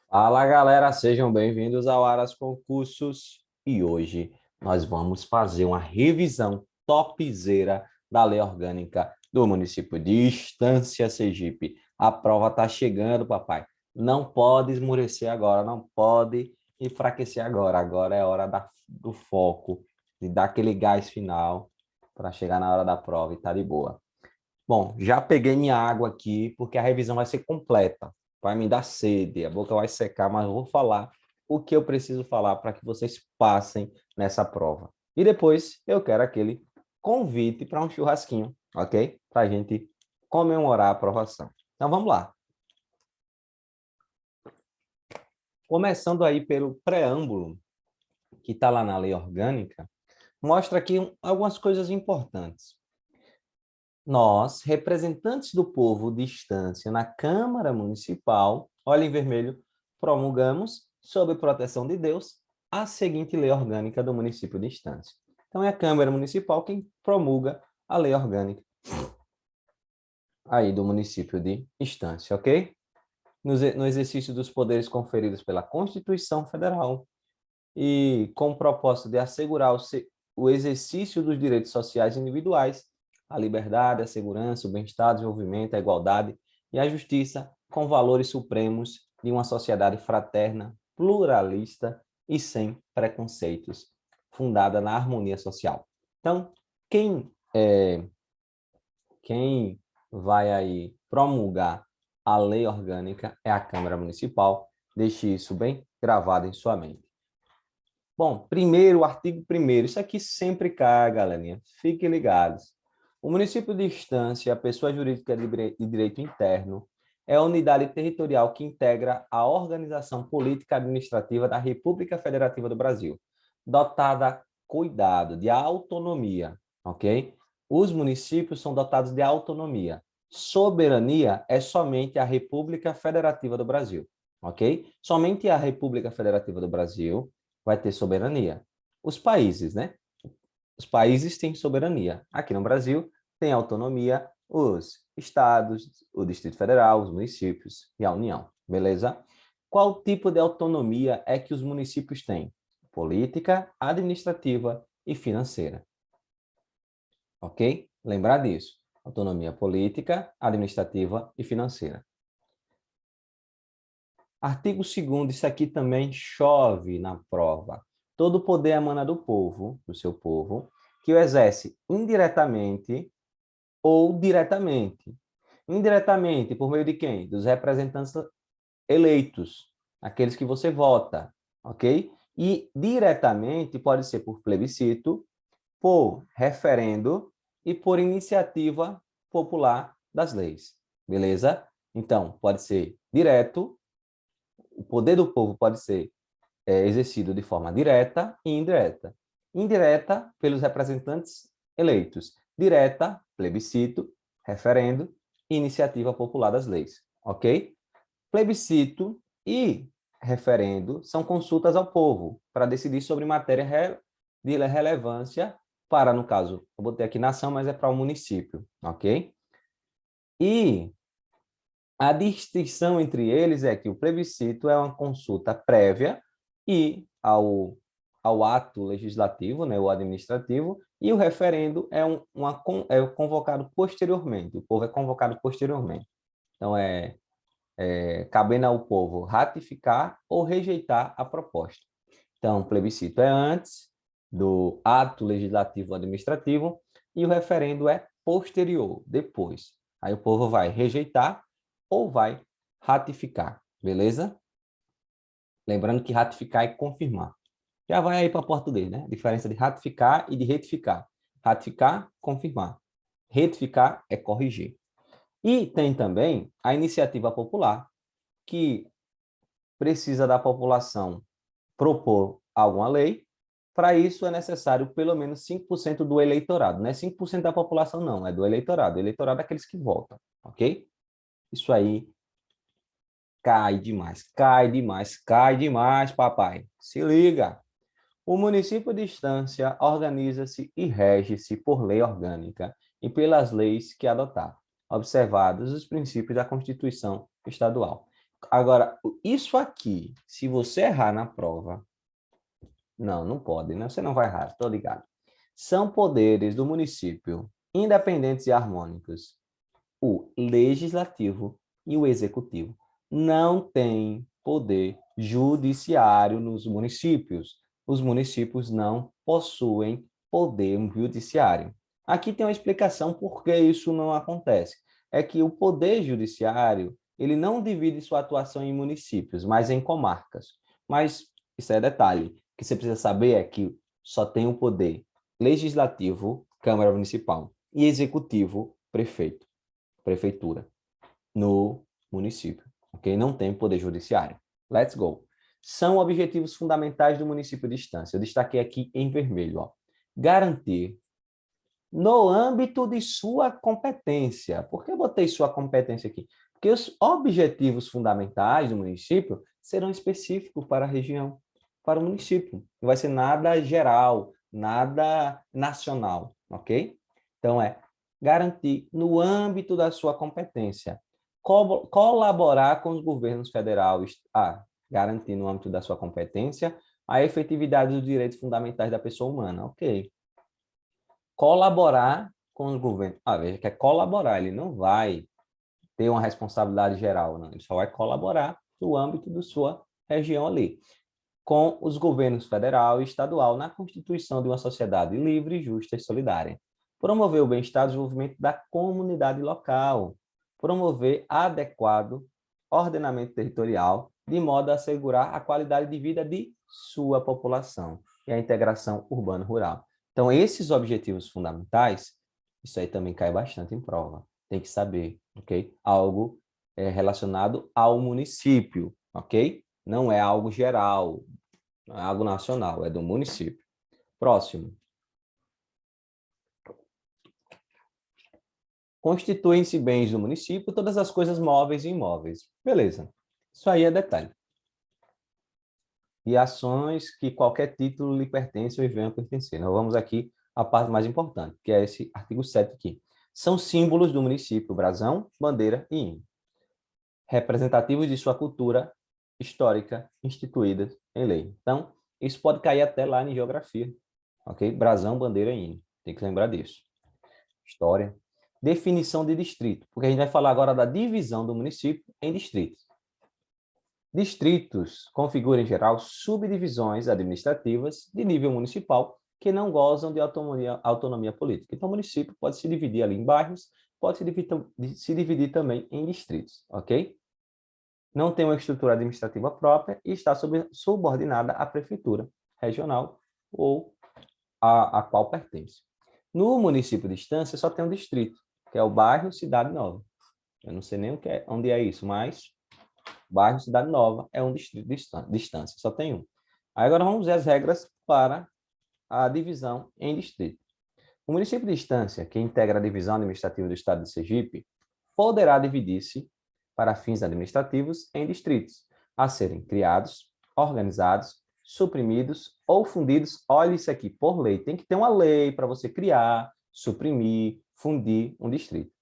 Fala galera, sejam bem-vindos ao Aras Concursos e hoje nós vamos fazer uma revisão topzera da Lei Orgânica do município de Estância, Sergipe. A prova está chegando, papai. Não pode esmorecer agora, não pode enfraquecer agora. Agora é hora do foco, de dar aquele gás final para chegar na hora da prova e tá de boa. Bom, já peguei minha água aqui, porque a revisão vai ser completa. Vai me dar sede, a boca vai secar, mas eu vou falar o que eu preciso falar para que vocês passem nessa prova. E depois eu quero aquele convite para um churrasquinho, ok? Para a gente comemorar a aprovação. Então vamos lá. Começando aí pelo preâmbulo, que está lá na lei orgânica, mostra aqui algumas coisas importantes. Nós, representantes do povo de Estância na Câmara Municipal, olha em vermelho, promulgamos, sob proteção de Deus, a seguinte lei orgânica do município de Estância. Então, é a Câmara Municipal quem promulga a lei orgânica aí do município de Estância, ok? No exercício dos poderes conferidos pela Constituição Federal e com o propósito de assegurar o exercício dos direitos sociais individuais, a liberdade, a segurança, o bem-estar, o desenvolvimento, a igualdade e a justiça, com valores supremos de uma sociedade fraterna, pluralista e sem preconceitos, fundada na harmonia social. Então, quem vai aí promulgar a lei orgânica é a Câmara Municipal. Deixe isso bem gravado em sua mente. Bom, primeiro, o artigo 1º, isso aqui sempre cai, galerinha, fiquem ligados. O município de Estância, a pessoa jurídica de direito interno, é a unidade territorial que integra a organização política administrativa da República Federativa do Brasil, dotada, cuidado, de autonomia, ok? Os municípios são dotados de autonomia. Soberania é somente a República Federativa do Brasil, ok? Somente a República Federativa do Brasil vai ter soberania. Os países, né? Os países têm soberania. Aqui no Brasil, tem autonomia os estados, o Distrito Federal, os municípios e a União, beleza? Qual tipo de autonomia é que os municípios têm? Política, administrativa e financeira. Ok? Lembrar disso. Autonomia política, administrativa e financeira. Artigo 2º, isso aqui também chove na prova. Todo poder emana do povo, do seu povo, que o exerce indiretamente ou diretamente. Indiretamente, por meio de quem? Dos representantes eleitos, aqueles que você vota, ok? E diretamente pode ser por plebiscito, por referendo e por iniciativa popular das leis, beleza? Então, pode ser direto, o poder do povo pode ser exercido de forma direta e indireta. Indireta, pelos representantes eleitos. Direta, plebiscito, referendo e iniciativa popular das leis. Ok? Plebiscito e referendo são consultas ao povo para decidir sobre matéria de relevância para, no caso, eu botei aqui nação, mas é para o município. Ok? E a distinção entre eles é que o plebiscito é uma consulta prévia e ao ato legislativo, né, o administrativo, e o referendo é convocado posteriormente, o povo é convocado posteriormente. Então, cabendo ao povo ratificar ou rejeitar a proposta. Então, o plebiscito é antes do ato legislativo administrativo e o referendo é posterior, depois. Aí o povo vai rejeitar ou vai ratificar, beleza? Lembrando que ratificar é confirmar. Já vai aí para português, né? A diferença de ratificar e de retificar. Ratificar, confirmar. Retificar é corrigir. E tem também a iniciativa popular, que precisa da população propor alguma lei. Para isso é necessário pelo menos 5% do eleitorado. Não é 5% da população, não, é do eleitorado. O eleitorado é aqueles que votam, ok? Isso aí cai demais, papai. Se liga. O município de Estância organiza-se e rege-se por lei orgânica e pelas leis que adotar, observados os princípios da Constituição Estadual. Agora, isso aqui, se você errar na prova, não pode, né? Você não vai errar, estou ligado. São poderes do município independentes e harmônicos. O legislativo e o executivo. Não tem poder judiciário nos municípios. Os municípios não possuem poder judiciário. Aqui tem uma explicação por que isso não acontece. É que o poder judiciário, ele não divide sua atuação em municípios, mas em comarcas. Mas isso é detalhe. O que você precisa saber é que só tem o poder legislativo, Câmara Municipal, e executivo, prefeito, prefeitura, no município, ok? Não tem poder judiciário. Let's go. São objetivos fundamentais do município de Estância. Eu destaquei aqui em vermelho, ó. Garantir no âmbito de sua competência. Por que eu botei sua competência aqui? Porque os objetivos fundamentais do município serão específicos para a região, para o município. Não vai ser nada geral, nada nacional, ok? Então, garantir no âmbito da sua competência, colaborar com os governos federais, garantir no âmbito da sua competência a efetividade dos direitos fundamentais da pessoa humana, ok? Colaborar com o governo. Veja que é colaborar, ele não vai ter uma responsabilidade geral, não. Ele só vai colaborar no âmbito da sua região ali, com os governos federal e estadual na constituição de uma sociedade livre, justa e solidária. Promover o bem-estar e desenvolvimento da comunidade local. Promover adequado ordenamento territorial, de modo a assegurar a qualidade de vida de sua população e a integração urbano-rural. Então, esses objetivos fundamentais, isso aí também cai bastante em prova. Tem que saber, ok? Algo relacionado ao município, ok? Não é algo geral, não é algo nacional, é do município. Próximo. Constituem-se bens do município todas as coisas móveis e imóveis. Beleza. Isso aí é detalhe. E ações que qualquer título lhe pertence ou venha a pertencer. Nós vamos aqui à parte mais importante, que é esse artigo 7 aqui. São símbolos do município, brasão, bandeira e hino, representativos de sua cultura histórica instituídas em lei. Então, isso pode cair até lá em geografia, ok? Brasão, bandeira e hino. Tem que lembrar disso. História. Definição de distrito, porque a gente vai falar agora da divisão do município em distritos. Distritos configuram, em geral, subdivisões administrativas de nível municipal que não gozam de autonomia política. Então, o município pode se dividir ali em bairros, pode se dividir também em distritos, ok? Não tem uma estrutura administrativa própria e está subordinada à prefeitura regional ou a qual pertence. No município de Estância, só tem um distrito, que é o bairro Cidade Nova. Eu não sei nem onde é isso, mas bairro Cidade Nova é um distrito de Estância, só tem um. Aí agora vamos ver as regras para a divisão em distrito. O município de Estância, que integra a divisão administrativa do estado de Sergipe, poderá dividir-se para fins administrativos em distritos, a serem criados, organizados, suprimidos ou fundidos. Olha isso aqui, por lei. Tem que ter uma lei para você criar, suprimir, fundir um distrito.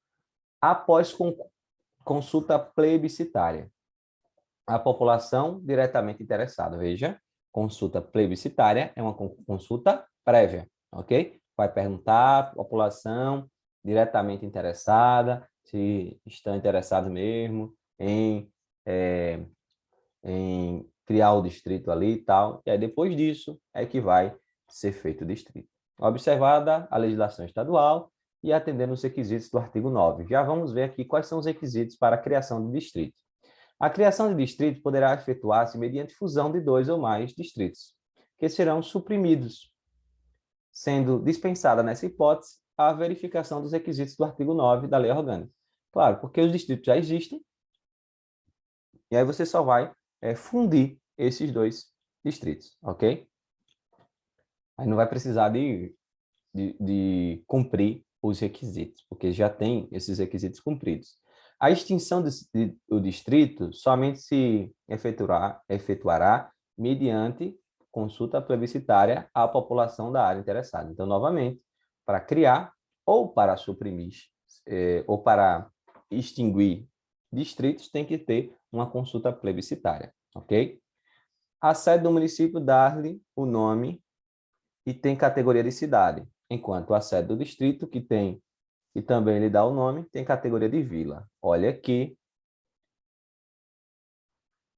Após consulta plebiscitária. A população diretamente interessada. Veja, consulta plebiscitária é uma consulta prévia, ok? Vai perguntar à população diretamente interessada se estão interessados mesmo em criar o distrito ali e tal. E aí, depois disso, é que vai ser feito o distrito. Observada a legislação estadual e atendendo os requisitos do artigo 9. Já vamos ver aqui quais são os requisitos para a criação de distrito. A criação de distrito poderá efetuar-se mediante fusão de 2 ou mais distritos, que serão suprimidos, sendo dispensada nessa hipótese a verificação dos requisitos do artigo 9 da Lei Orgânica. Claro, porque os distritos já existem, e aí você só vai fundir esses 2 distritos, ok? Aí não vai precisar de cumprir os requisitos, porque já tem esses requisitos cumpridos. A extinção do distrito somente se efetuará mediante consulta plebiscitária à população da área interessada. Então, novamente, para criar ou para suprimir ou para extinguir distritos, tem que ter uma consulta plebiscitária, ok? A sede do município dá-lhe o nome e tem categoria de cidade, enquanto a sede do distrito, que tem e também lhe dá o nome, tem categoria de vila. Olha aqui.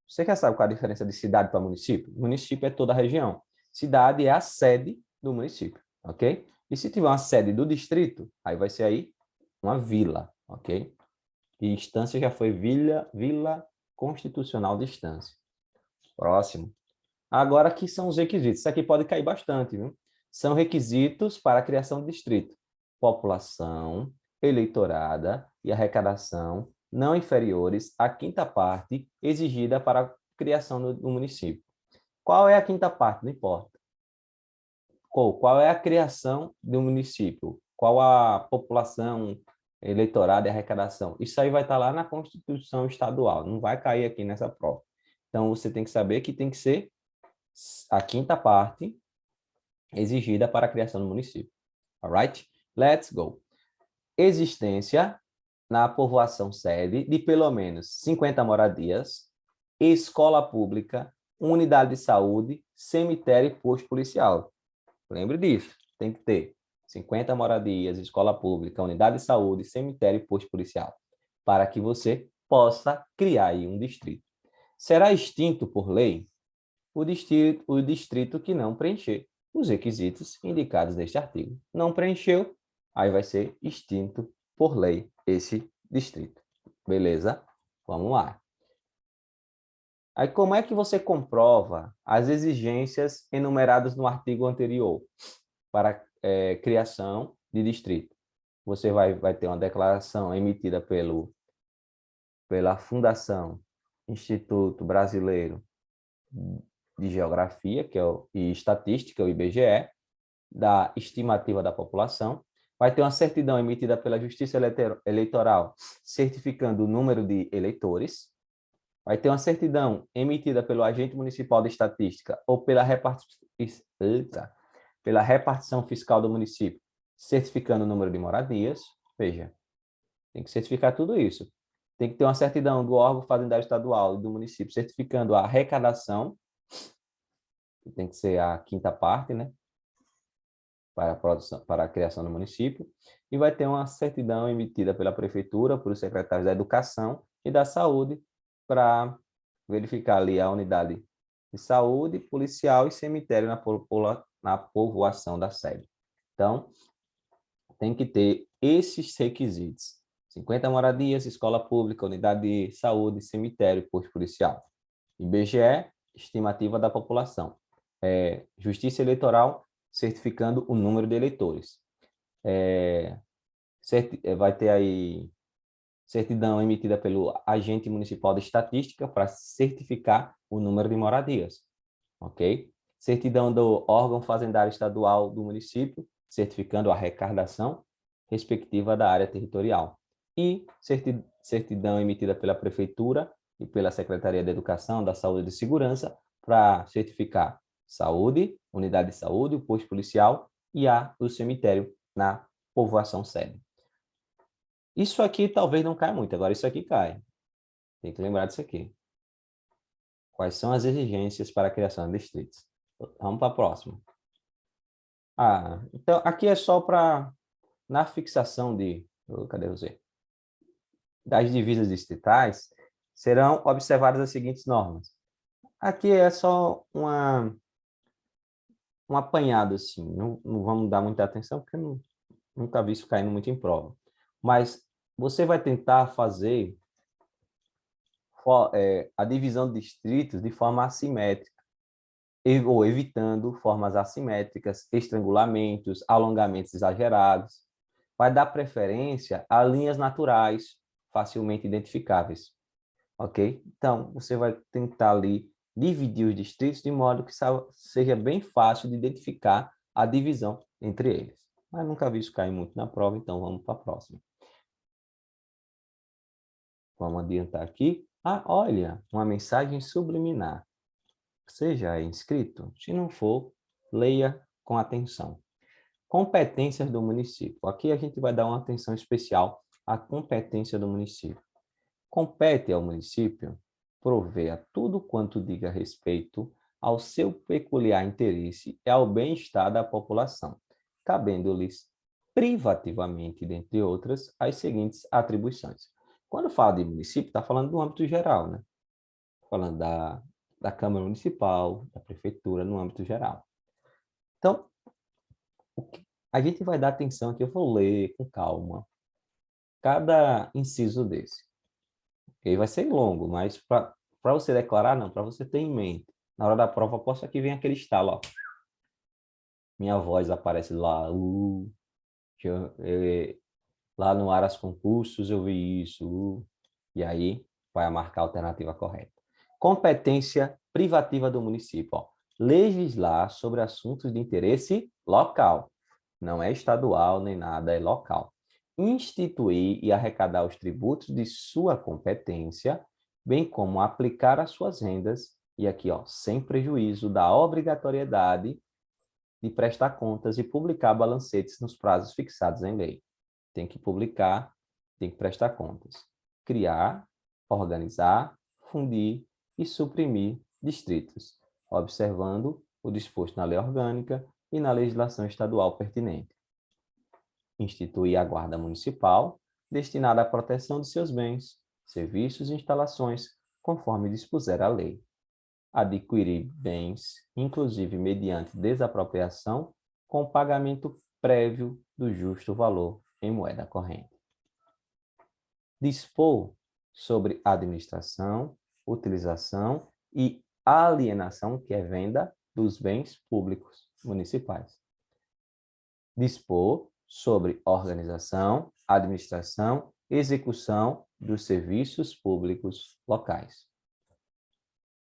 Você quer saber qual é a diferença de cidade para município? Município é toda a região. Cidade é a sede do município, ok? E se tiver uma sede do distrito, aí vai ser aí uma vila, ok? E instância já foi Vila Constitucional de Instância. Próximo. Agora, aqui são os requisitos. Isso aqui pode cair bastante, viu? São requisitos para a criação de distrito. População, eleitorada e arrecadação não inferiores à quinta parte exigida para a criação do município. Qual é a quinta parte? Não importa. Qual é a criação do município? Qual a população eleitorada e arrecadação? Isso aí vai estar lá na Constituição Estadual, não vai cair aqui nessa prova. Então, você tem que saber que tem que ser a quinta parte exigida para a criação do município. Alright? Let's go. Existência na povoação sede de pelo menos 50 moradias, escola pública, unidade de saúde, cemitério e posto policial. Lembre disso, tem que ter 50 moradias, escola pública, unidade de saúde, cemitério e posto policial, para que você possa criar aí um distrito. Será extinto por lei o distrito que não preencher os requisitos indicados neste artigo. Não preencheu, aí vai ser extinto por lei esse distrito. Beleza? Vamos lá. Aí, como é que você comprova as exigências enumeradas no artigo anterior para criação de distrito? Você vai ter uma declaração emitida pela Fundação Instituto Brasileiro de Geografia e Estatística, o IBGE, da estimativa da população. Vai ter uma certidão emitida pela Justiça Eleitoral, certificando o número de eleitores. Vai ter uma certidão emitida pelo agente municipal de estatística ou pela repartição fiscal do município, certificando o número de moradias. Veja, tem que certificar tudo isso. Tem que ter uma certidão do órgão fazendário estadual e do município, certificando a arrecadação, que tem que ser a quinta parte, né? Para a produção, para a criação do município. E vai ter uma certidão emitida pela prefeitura, por secretários da Educação e da Saúde, para verificar ali a unidade de saúde, policial e cemitério na povoação da sede. Então, tem que ter esses requisitos. 50 moradias, escola pública, unidade de saúde, cemitério, posto policial. IBGE, estimativa da população. Justiça Eleitoral, certificando o número de eleitores. Vai ter aí certidão emitida pelo agente municipal de estatística para certificar o número de moradias, ok? Certidão do órgão fazendário estadual do município, certificando a arrecadação respectiva da área territorial. E certidão emitida pela prefeitura e pela Secretaria de Educação, da Saúde e de Segurança para certificar saúde, unidade de saúde, o posto policial e o cemitério na povoação sede. Isso aqui talvez não caia muito, agora isso aqui cai. Tem que lembrar disso aqui. Quais são as exigências para a criação de distritos? Vamos para a próxima. Então aqui é só para, na fixação cadê você? Das divisas distritais, serão observadas as seguintes normas. Aqui é só um apanhado, assim, não vamos dar muita atenção, porque nunca vi isso caindo muito em prova. Mas você vai tentar fazer a divisão de distritos de forma assimétrica, ou evitando formas assimétricas, estrangulamentos, alongamentos exagerados. Vai dar preferência a linhas naturais, facilmente identificáveis. Ok? Então, você vai tentar ali dividir os distritos de modo que seja bem fácil de identificar a divisão entre eles. Mas nunca vi isso cair muito na prova, então vamos para a próxima. Vamos adiantar aqui. Olha, uma mensagem subliminar. Você já é inscrito? Se não for, leia com atenção. Competências do município. Aqui a gente vai dar uma atenção especial à competência do município. Compete ao município prover a tudo quanto diga respeito ao seu peculiar interesse e ao bem-estar da população, cabendo-lhes privativamente, dentre outras, as seguintes atribuições. Quando fala de município, está falando do âmbito geral, né? Falando da Câmara Municipal, da Prefeitura, no âmbito geral. Então, a gente vai dar atenção aqui, eu vou ler com calma cada inciso desse. Okay? Vai ser longo, mas para você declarar, não, para você ter em mente. Na hora da prova, posso aqui vir aquele estalo, ó. Minha voz aparece lá, lá no Aras Concursos eu vi isso, e aí vai marcar a alternativa correta. Competência privativa do município, ó. Legislar sobre assuntos de interesse local. Não é estadual nem nada, é local. Instituir e arrecadar os tributos de sua competência, bem como aplicar as suas rendas, e aqui, ó, sem prejuízo da obrigatoriedade de prestar contas e publicar balancetes nos prazos fixados em lei. Tem que publicar, tem que prestar contas. Criar, organizar, fundir e suprimir distritos, observando o disposto na lei orgânica e na legislação estadual pertinente. Instituir a Guarda Municipal, destinada à proteção de seus bens, serviços e instalações, conforme dispuser a lei. Adquirir bens, inclusive mediante desapropriação, com pagamento prévio do justo valor em moeda corrente. Dispor sobre administração, utilização e alienação, que é venda, dos bens públicos municipais. Dispor sobre organização, administração, execução dos serviços públicos locais.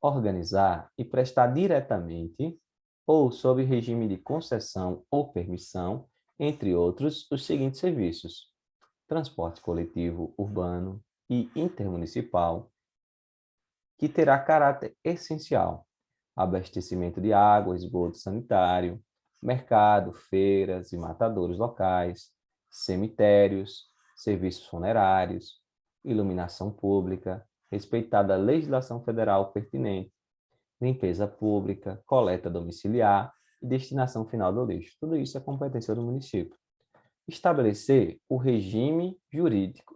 Organizar e prestar diretamente ou sob regime de concessão ou permissão, entre outros, os seguintes serviços: transporte coletivo urbano e intermunicipal, que terá caráter essencial, abastecimento de água, esgoto sanitário, mercado, feiras e matadouros locais, cemitérios, serviços funerários, iluminação pública, respeitada a legislação federal pertinente, limpeza pública, coleta domiciliar e destinação final do lixo. Tudo isso é competência do município. Estabelecer o regime jurídico,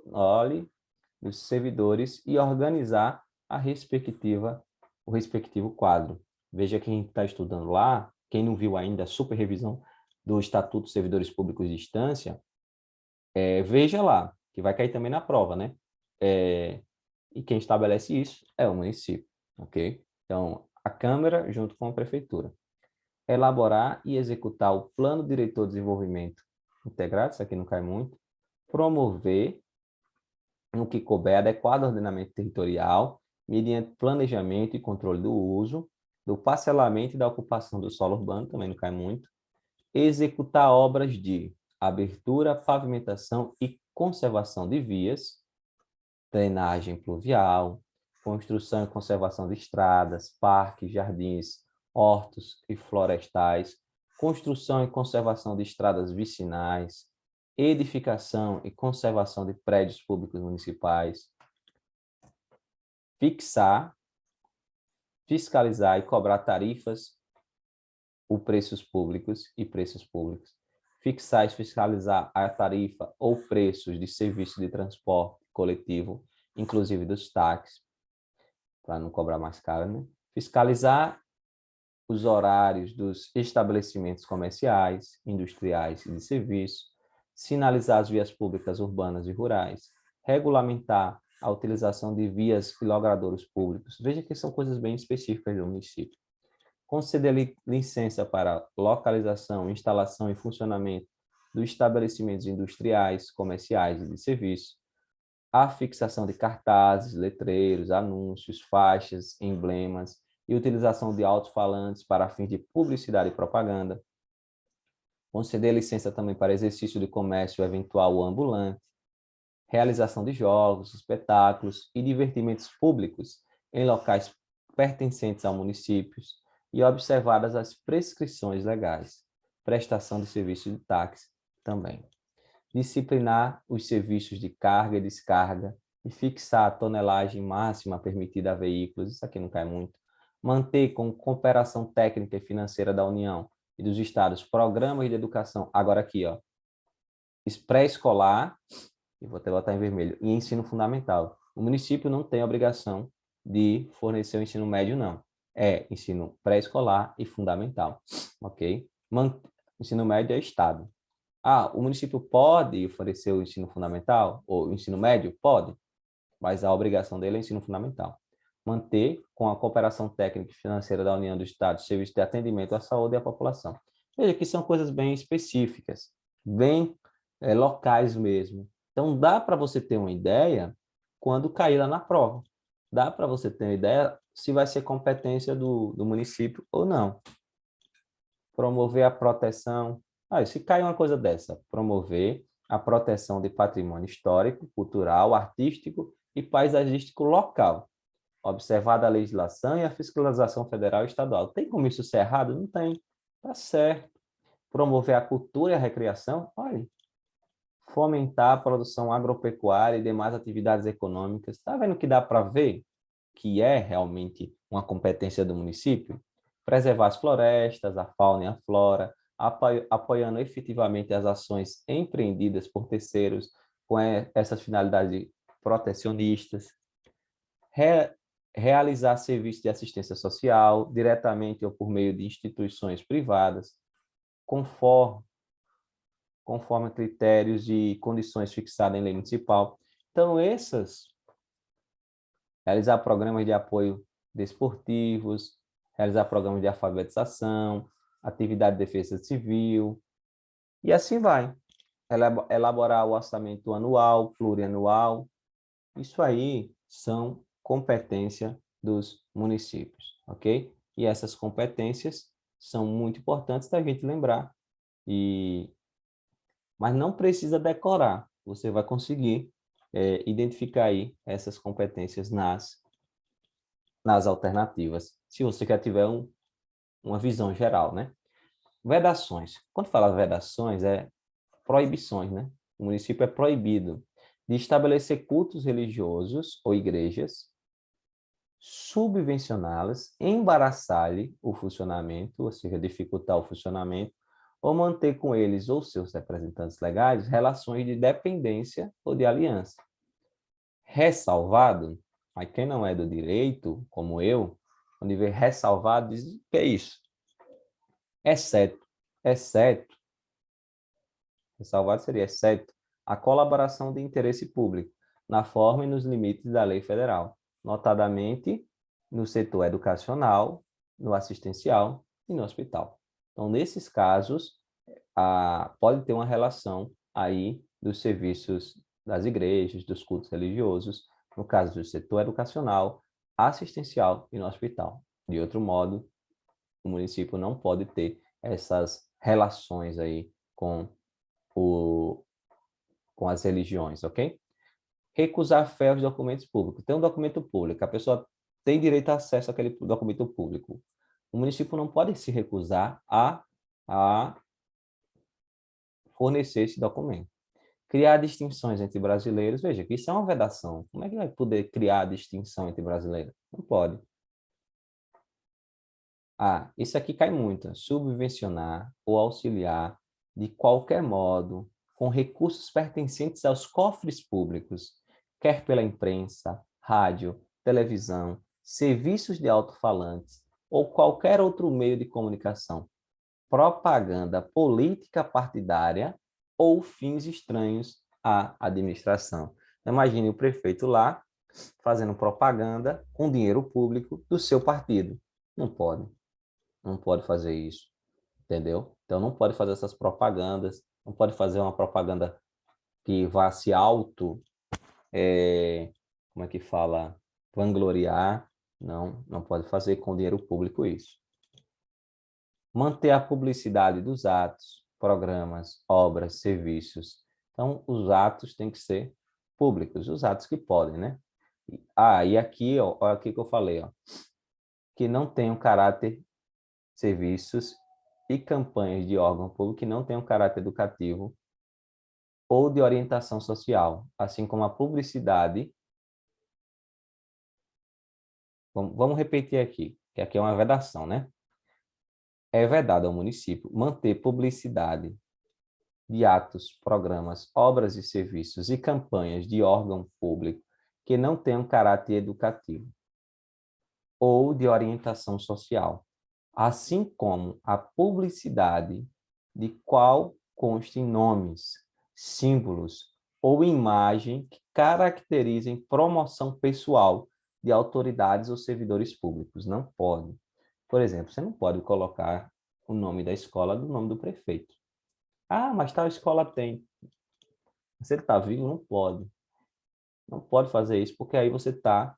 dos servidores e organizar o respectivo quadro. Veja quem está estudando lá, quem não viu ainda a super revisão do Estatuto dos Servidores Públicos de Instância, veja lá, que vai cair também na prova, né? E quem estabelece isso é o município, ok? Então, a Câmara junto com a Prefeitura. Elaborar e executar o Plano Diretor de Desenvolvimento Integrado, isso aqui não cai muito. Promover, no que couber, adequado ordenamento territorial, mediante planejamento e controle do uso, do parcelamento e da ocupação do solo urbano, também não cai muito. Executar obras de abertura, pavimentação e conservação de vias, drenagem pluvial, construção e conservação de estradas, parques, jardins, hortos e florestais, construção e conservação de estradas vicinais, edificação e conservação de prédios públicos municipais, fixar, fiscalizar e cobrar tarifas ou preços públicos, fixar e fiscalizar a tarifa ou preços de serviço de transporte coletivo, inclusive dos táxis, para não cobrar mais caro, né? Fiscalizar os horários dos estabelecimentos comerciais, industriais e de serviço, sinalizar as vias públicas urbanas e rurais, regulamentar a utilização de vias e logradouros públicos. Veja que são coisas bem específicas do município. Conceder licença para localização, instalação e funcionamento dos estabelecimentos industriais, comerciais e de serviço, a fixação de cartazes, letreiros, anúncios, faixas, emblemas e utilização de alto-falantes para fins de publicidade e propaganda. Conceder licença também para exercício de comércio eventual ambulante, realização de jogos, espetáculos e divertimentos públicos em locais pertencentes a municípios e observadas as prescrições legais. Prestação de serviço de táxi também. Disciplinar os serviços de carga e descarga e fixar a tonelagem máxima permitida a veículos, isso aqui não cai muito. Manter com cooperação técnica e financeira da União e dos estados programas de educação, agora aqui, ó, pré-escolar, e vou até botar em vermelho, e ensino fundamental. O município não tem obrigação de fornecer o ensino médio, não. É ensino pré-escolar e fundamental, ok? Ensino médio é Estado. Ah, o município pode oferecer o ensino fundamental ou o ensino médio? Pode, mas a obrigação dele é o ensino fundamental. Manter, com a cooperação técnica e financeira da União dos Estados, serviços de atendimento à saúde e à população. Veja que são coisas bem específicas, bem locais mesmo. Então, dá para você ter uma ideia quando cair lá na prova. Dá para você ter uma ideia se vai ser competência do município ou não. Promover a proteção. Se cai uma coisa dessa, promover a proteção de patrimônio histórico, cultural, artístico e paisagístico local, observada a legislação e a fiscalização federal e estadual. Tem como isso ser errado? Não tem. Tá certo. Promover a cultura e a recreação? Olha, fomentar a produção agropecuária e demais atividades econômicas. Está vendo que dá para ver que é realmente uma competência do município? Preservar as florestas, a fauna e a flora, apoiando efetivamente as ações empreendidas por terceiros com essas finalidades protecionistas, realizar serviços de assistência social, diretamente ou por meio de instituições privadas, conforme critérios e condições fixadas em lei municipal. Então, realizar programas de apoio desportivos, realizar programas de alfabetização, atividade de defesa civil, e assim vai. Elaborar o orçamento anual, plurianual, isso aí são competência dos municípios, ok? E essas competências são muito importantes da gente lembrar, mas não precisa decorar, você vai conseguir identificar aí essas competências nas alternativas, se você já tiver uma visão geral, né? Vedações. Quando fala vedações, é proibições, né? O município é proibido de estabelecer cultos religiosos ou igrejas, subvencioná-las, embaraçar-lhe o funcionamento, ou seja, dificultar o funcionamento, ou manter com eles ou seus representantes legais relações de dependência ou de aliança. Ressalvado, mas quem não é do direito, como eu, quando vê ressalvado, diz, o que é isso? Exceto, ressalvado seria exceto, a colaboração de interesse público, na forma e nos limites da lei federal, notadamente no setor educacional, no assistencial e no hospital. Então, nesses casos, pode ter uma relação aí dos serviços das igrejas, dos cultos religiosos, no caso do setor educacional, assistencial e no hospital. De outro modo, o município não pode ter essas relações aí com as religiões, ok? Recusar fé aos documentos públicos. Tem um documento público, a pessoa tem direito a acesso àquele documento público. O município não pode se recusar a fornecer esse documento. Criar distinções entre brasileiros. Veja, que isso é uma vedação. Como é que vai poder criar distinção entre brasileiros? Não pode. Isso aqui cai muito. Subvencionar ou auxiliar de qualquer modo com recursos pertencentes aos cofres públicos, quer pela imprensa, rádio, televisão, serviços de alto-falantes ou qualquer outro meio de comunicação, propaganda política partidária ou fins estranhos à administração. Imagine o prefeito lá fazendo propaganda com dinheiro público do seu partido. Não pode. Não pode fazer isso, entendeu? Então, não pode fazer essas propagandas, não pode fazer uma propaganda que vá se como é que fala, vangloriar, não pode fazer com dinheiro público isso. Manter a publicidade dos atos, programas, obras, serviços. Então, os atos têm que ser públicos, os atos que podem, né? E aqui, ó, aqui que eu falei, ó, que não tenham caráter serviços e campanhas de órgão público que não tenham caráter educativo ou de orientação social, assim como a publicidade Vamos repetir aqui, que aqui é uma vedação, né? É vedado ao município manter publicidade de atos, programas, obras e serviços e campanhas de órgão público que não tenham caráter educativo ou de orientação social, assim como a publicidade de qual constem nomes, símbolos ou imagem que caracterizem promoção pessoal de autoridades ou servidores públicos. Não pode. Por exemplo, você não pode colocar o nome da escola do nome do prefeito. Ah, mas tal escola tem. Se ele está vivo, não pode. Não pode fazer isso, porque aí você está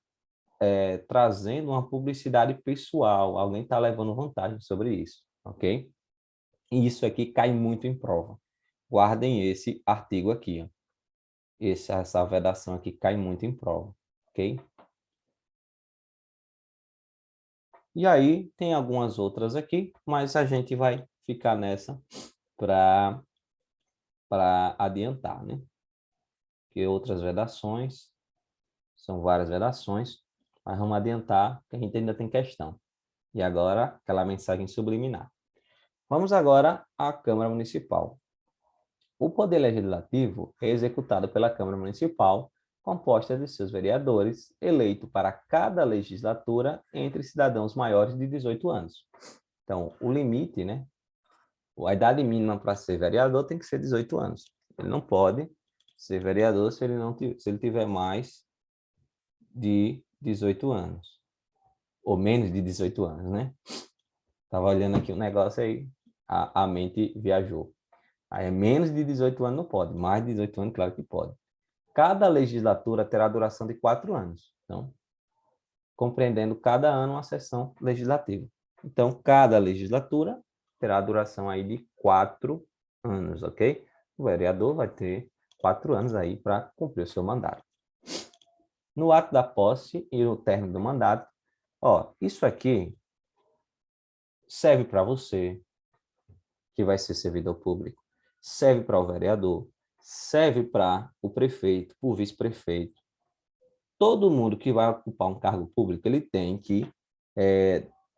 trazendo uma publicidade pessoal. Alguém está levando vantagem sobre isso, ok? E isso aqui cai muito em prova. Guardem esse artigo aqui, ó. Essa vedação aqui cai muito em prova, ok? E aí, tem algumas outras aqui, mas a gente vai ficar nessa para adiantar, né? Que outras vedações, são várias vedações, mas vamos adiantar que a gente ainda tem questão. E agora, aquela mensagem subliminar. Vamos agora à Câmara Municipal. O Poder Legislativo é executado pela Câmara Municipal, composta de seus vereadores, eleito para cada legislatura entre cidadãos maiores de 18 anos. Então, o limite, né? A idade mínima para ser vereador tem que ser 18 anos. Ele não pode ser vereador se ele tiver mais de 18 anos. Ou menos de 18 anos, né? Estava olhando aqui o negócio aí, a mente viajou. Aí é menos de 18 anos não pode, mais de 18 anos, claro que pode. Cada legislatura terá duração de 4 anos. Então, compreendendo cada ano uma sessão legislativa. Então, cada legislatura terá duração aí de 4 anos, ok? O vereador vai ter 4 anos aí para cumprir o seu mandato. No ato da posse e no término do mandato, ó, isso aqui serve para você, que vai ser servidor público, serve para o vereador, serve para o prefeito, o vice-prefeito. Todo mundo que vai ocupar um cargo público, ele tem que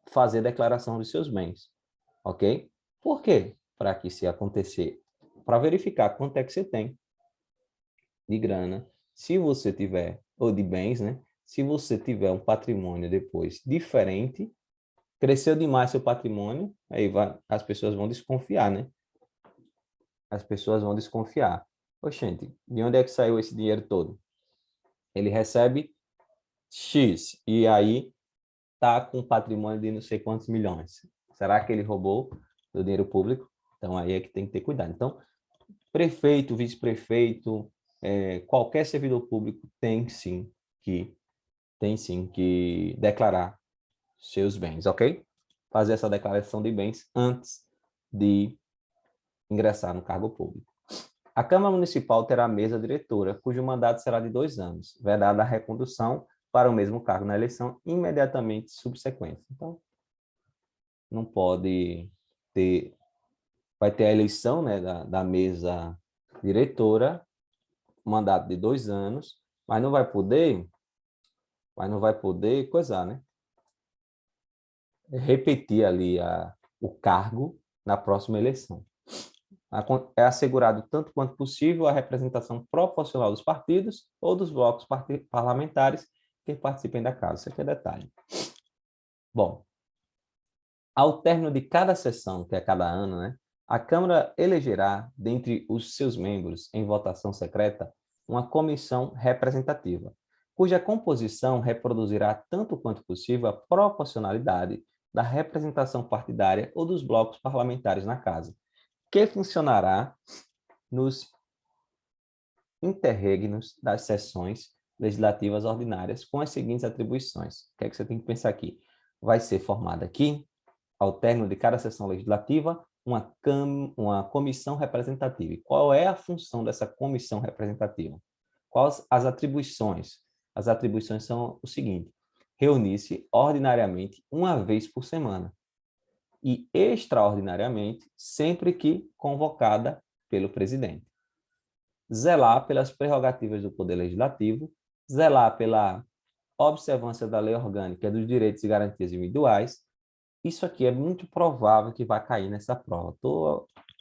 fazer declaração dos seus bens, ok? Por quê? Para que se acontecer, para verificar quanto é que você tem de grana, se você tiver, ou de bens, né? Se você tiver um patrimônio depois diferente, cresceu demais seu patrimônio, aí as pessoas vão desconfiar, né? As pessoas vão desconfiar. Oxente, de onde é que saiu esse dinheiro todo? Ele recebe X, e aí tá com um patrimônio de não sei quantos milhões. Será que ele roubou do dinheiro público? Então, aí é que tem que ter cuidado. Então, prefeito, vice-prefeito, qualquer servidor público tem sim que declarar seus bens, ok? Fazer essa declaração de bens antes de ingressar no cargo público. A Câmara Municipal terá mesa diretora, cujo mandato será de 2 anos, vedada a recondução para o mesmo cargo na eleição imediatamente subsequente. Então, não pode ter, vai ter a eleição, né, da mesa diretora, mandato de 2 anos, mas não vai poder coisar, né? Repetir ali o cargo na próxima eleição. É assegurado tanto quanto possível a representação proporcional dos partidos ou dos blocos parlamentares que participem da casa. Isso aqui é detalhe. Bom, ao término de cada sessão, que é cada ano, né, a Câmara elegerá, dentre os seus membros, em votação secreta, uma comissão representativa, cuja composição reproduzirá tanto quanto possível a proporcionalidade da representação partidária ou dos blocos parlamentares na casa, que funcionará nos interregnos das sessões legislativas ordinárias com as seguintes atribuições. O que é que você tem que pensar aqui? Vai ser formada aqui, ao término de cada sessão legislativa, uma comissão representativa. E qual é a função dessa comissão representativa? Quais as atribuições? As atribuições são o seguinte: reunir-se ordinariamente uma vez por semana e extraordinariamente sempre que convocada pelo presidente. Zelar pelas prerrogativas do Poder Legislativo, zelar pela observância da lei orgânica dos direitos e garantias individuais. Isso aqui é muito provável que vai cair nessa prova.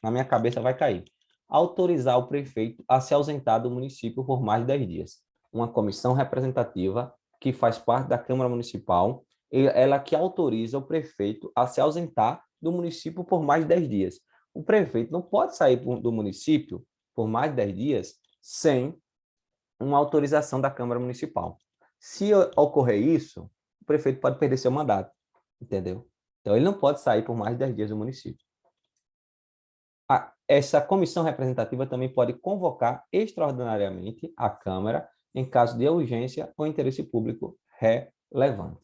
Na minha cabeça vai cair. Autorizar o prefeito a se ausentar do município por mais de 10 dias. Uma comissão representativa que faz parte da Câmara Municipal, ela que autoriza o prefeito a se ausentar do município por mais de 10 dias. O prefeito não pode sair do município por mais de 10 dias sem uma autorização da Câmara Municipal. Se ocorrer isso, o prefeito pode perder seu mandato, entendeu? Então, ele não pode sair por mais de 10 dias do município. Essa comissão representativa também pode convocar extraordinariamente a Câmara em caso de urgência ou interesse público relevante.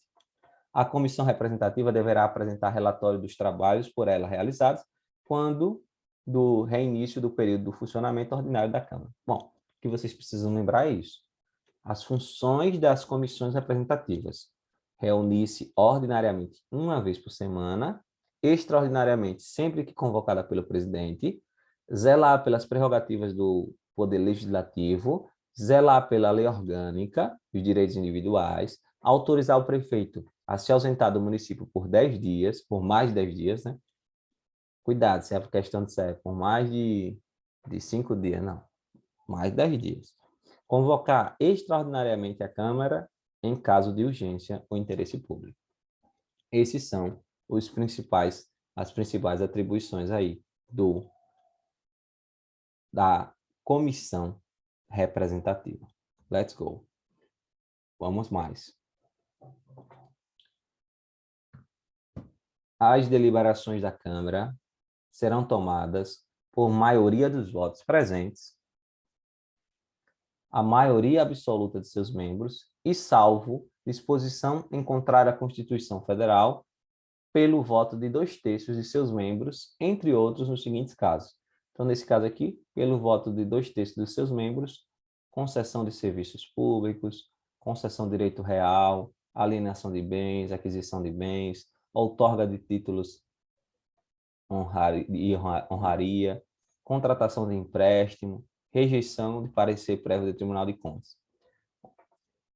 A comissão representativa deverá apresentar relatório dos trabalhos por ela realizados quando do reinício do período do funcionamento ordinário da Câmara. Bom, o que vocês precisam lembrar é isso. As funções das comissões representativas: reunir-se ordinariamente uma vez por semana, extraordinariamente sempre que convocada pelo presidente, zelar pelas prerrogativas do Poder Legislativo, zelar pela lei orgânica dos direitos individuais, autorizar o prefeito a se ausentar do município por 10 dias, por mais de 10 dias, né? Cuidado, se é por questão de ser por mais de 5 dias, não. Mais de 10 dias. Convocar extraordinariamente a Câmara em caso de urgência ou interesse público. Esses são as principais atribuições aí da comissão representativa. Let's go. Vamos mais. As deliberações da Câmara serão tomadas por maioria dos votos presentes, a maioria absoluta de seus membros e salvo disposição em contrária à Constituição Federal pelo voto de 2/3 de seus membros, entre outros nos seguintes casos. Então, nesse caso aqui, pelo voto de 2/3 dos seus membros, concessão de serviços públicos, concessão de direito real, alienação de bens, aquisição de bens, outorga de títulos e honraria, contratação de empréstimo, rejeição de parecer prévio do Tribunal de Contas.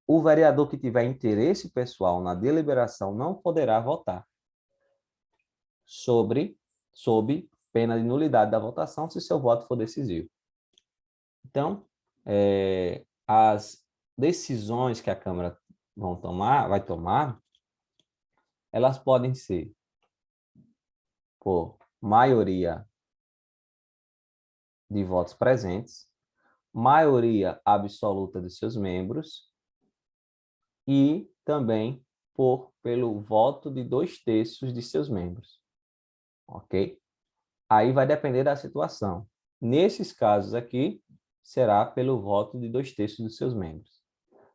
O vereador que tiver interesse pessoal na deliberação não poderá votar sob pena de nulidade da votação se seu voto for decisivo. Então, as decisões que a Câmara vai tomar, elas podem ser por maioria de votos presentes, maioria absoluta de seus membros e também pelo voto de 2/3 de seus membros. Ok? Aí vai depender da situação. Nesses casos aqui, será pelo voto de 2/3 dos seus membros.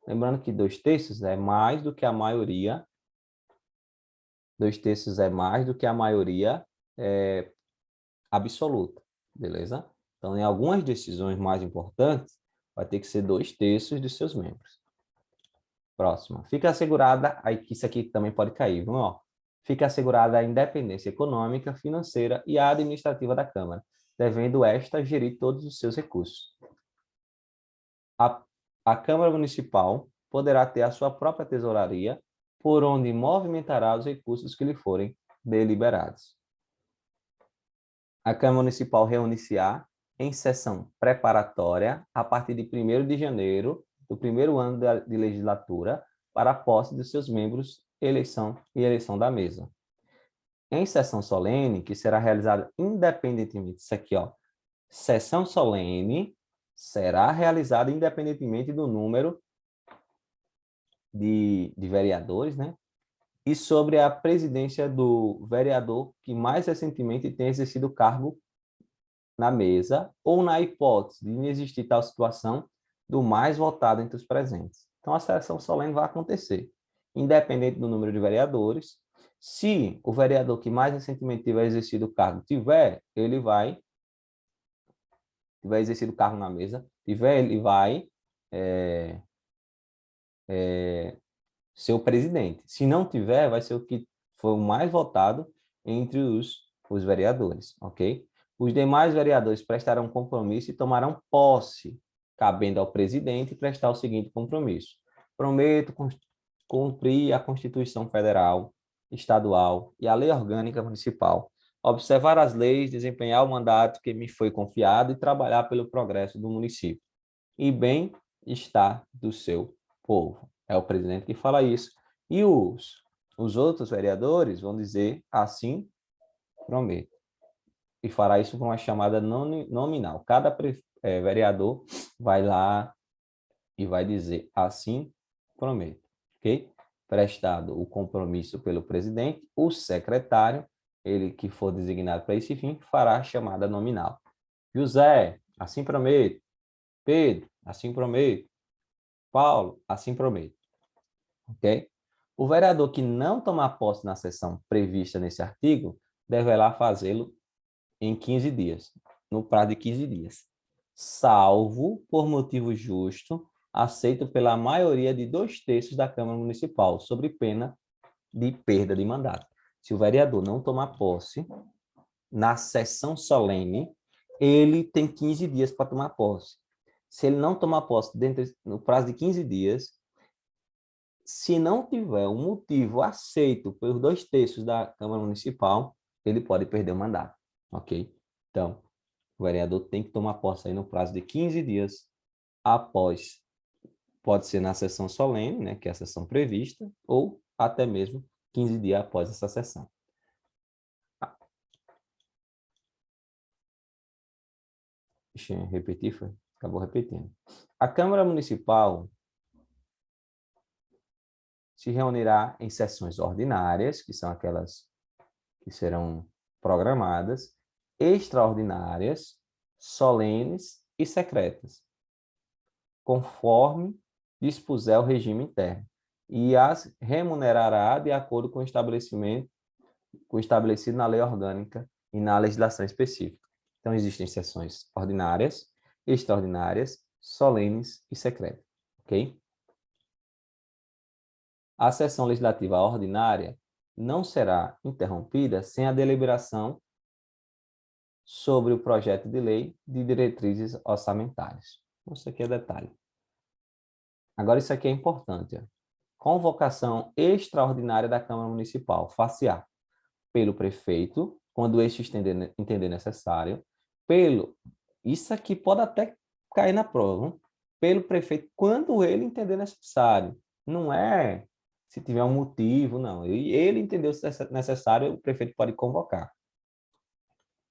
Lembrando que 2/3 é mais do que a maioria. 2/3 é mais do que a maioria absoluta, beleza? Então, em algumas decisões mais importantes, vai ter que ser 2/3 de seus membros. Próxima. Fica assegurada, aí que isso aqui também pode cair, viu? Ó, fica assegurada a independência econômica, financeira e administrativa da Câmara, devendo esta gerir todos os seus recursos. A Câmara Municipal poderá ter a sua própria tesouraria, por onde movimentará os recursos que lhe forem deliberados. A Câmara Municipal reunir-se-á em sessão preparatória a partir de 1º de janeiro do primeiro ano de legislatura para a posse de seus membros e eleição da mesa. Em sessão solene, que será realizada independentemente, isso aqui, ó, sessão solene será realizada independentemente do número de vereadores, né? E sobre a presidência do vereador que mais recentemente tem exercido o cargo na mesa ou na hipótese de não existir tal situação do mais votado entre os presentes. Então, a sessão solene vai acontecer, independente do número de vereadores. Se o vereador que mais recentemente tiver exercido o cargo ele vai exercido o cargo na mesa, ele vai ser o presidente. Se não tiver, vai ser o que foi o mais votado entre os vereadores, ok? Os demais vereadores prestarão compromisso e tomarão posse, cabendo ao presidente prestar o seguinte compromisso. Prometo cumprir a Constituição Federal, Estadual e a Lei Orgânica Municipal, observar as leis, desempenhar o mandato que me foi confiado e trabalhar pelo progresso do município e bem-estar do seu povo. É o presidente que fala isso. E os outros vereadores vão dizer assim, prometo. E fará isso com uma chamada nominal. Cada vereador vai lá e vai dizer assim, prometo, ok? Prestado o compromisso pelo presidente, o secretário, ele que for designado para esse fim, fará a chamada nominal. José, assim prometo. Pedro, assim prometo. Paulo, assim prometo. Ok? O vereador que não tomar posse na sessão prevista nesse artigo deverá fazê-lo em 15 dias, no prazo de 15 dias, salvo por motivo justo, aceito pela maioria de 2/3 da Câmara Municipal, sob pena de perda de mandato. Se o vereador não tomar posse na sessão solene, ele tem 15 dias para tomar posse. Se ele não tomar posse no prazo de 15 dias, se não tiver um motivo aceito pelos 2/3 da Câmara Municipal, ele pode perder o mandato, ok? Então, o vereador tem que tomar posse aí no prazo de 15 dias após, pode ser na sessão solene, né, que é a sessão prevista, ou até mesmo 15 dias após essa sessão. Deixa eu repetir, foi? Acabou repetindo. A Câmara Municipal se reunirá em sessões ordinárias, que são aquelas que serão programadas, extraordinárias, solenes e secretas, conforme dispuser o regime interno, e as remunerará de acordo com o estabelecido na lei orgânica e na legislação específica. Então, existem sessões ordinárias, extraordinárias, solenes e secretas, ok? A sessão legislativa ordinária não será interrompida sem a deliberação sobre o projeto de lei de diretrizes orçamentárias. Isso aqui é detalhe. Agora, isso aqui é importante. Ó. Convocação extraordinária da Câmara Municipal, far-se-á pelo prefeito, quando este entender necessário, isso aqui pode até cair na prova, pelo prefeito, quando ele entender necessário. Não é se tiver um motivo, não. Ele entendeu se necessário, o prefeito pode convocar.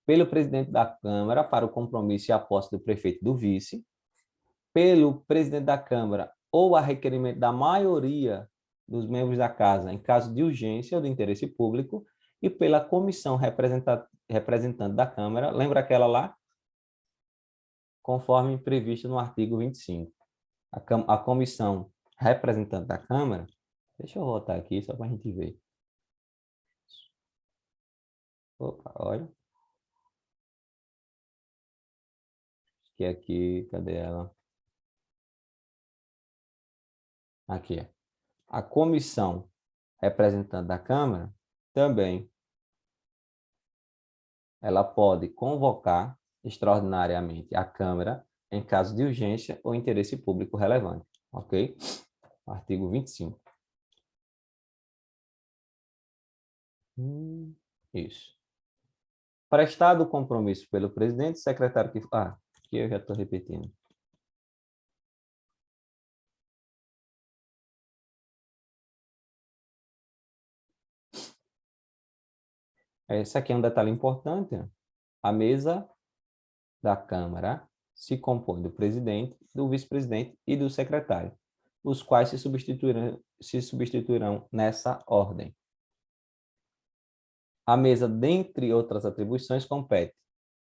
Pelo presidente da Câmara, para o compromisso e a posse do prefeito e do vice, pelo presidente da Câmara ou a requerimento da maioria dos membros da Casa, em caso de urgência ou de interesse público, e pela comissão representante da Câmara, lembra aquela lá? Conforme previsto no artigo 25. A comissão representante da Câmara, deixa eu voltar aqui só para a gente ver. Opa, olha. Que aqui, cadê ela? Aqui. A comissão representante da Câmara também ela pode convocar extraordinariamente a Câmara em caso de urgência ou interesse público relevante, ok? Artigo 25. Isso. Prestado o compromisso pelo presidente, secretário que... Ah, aqui eu já estou repetindo. Esse aqui é um detalhe importante. A mesa da Câmara se compõe do presidente, do vice-presidente e do secretário, os quais se substituirão nessa ordem. A mesa, dentre outras atribuições, compete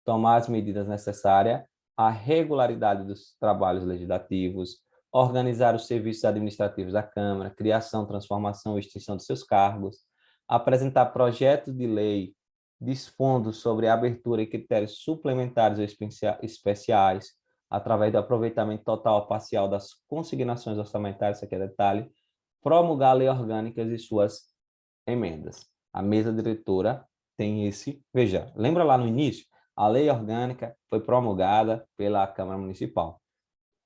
tomar as medidas necessárias à regularidade dos trabalhos legislativos, organizar os serviços administrativos da Câmara, criação, transformação ou extinção de seus cargos, apresentar projetos de lei dispondo sobre a abertura e critérios suplementares ou especiais, através do aproveitamento total ou parcial das consignações orçamentárias, isso aqui é detalhe, promulgar lei orgânicas e suas emendas. A mesa diretora tem esse... Veja, lembra lá no início? A lei orgânica foi promulgada pela Câmara Municipal.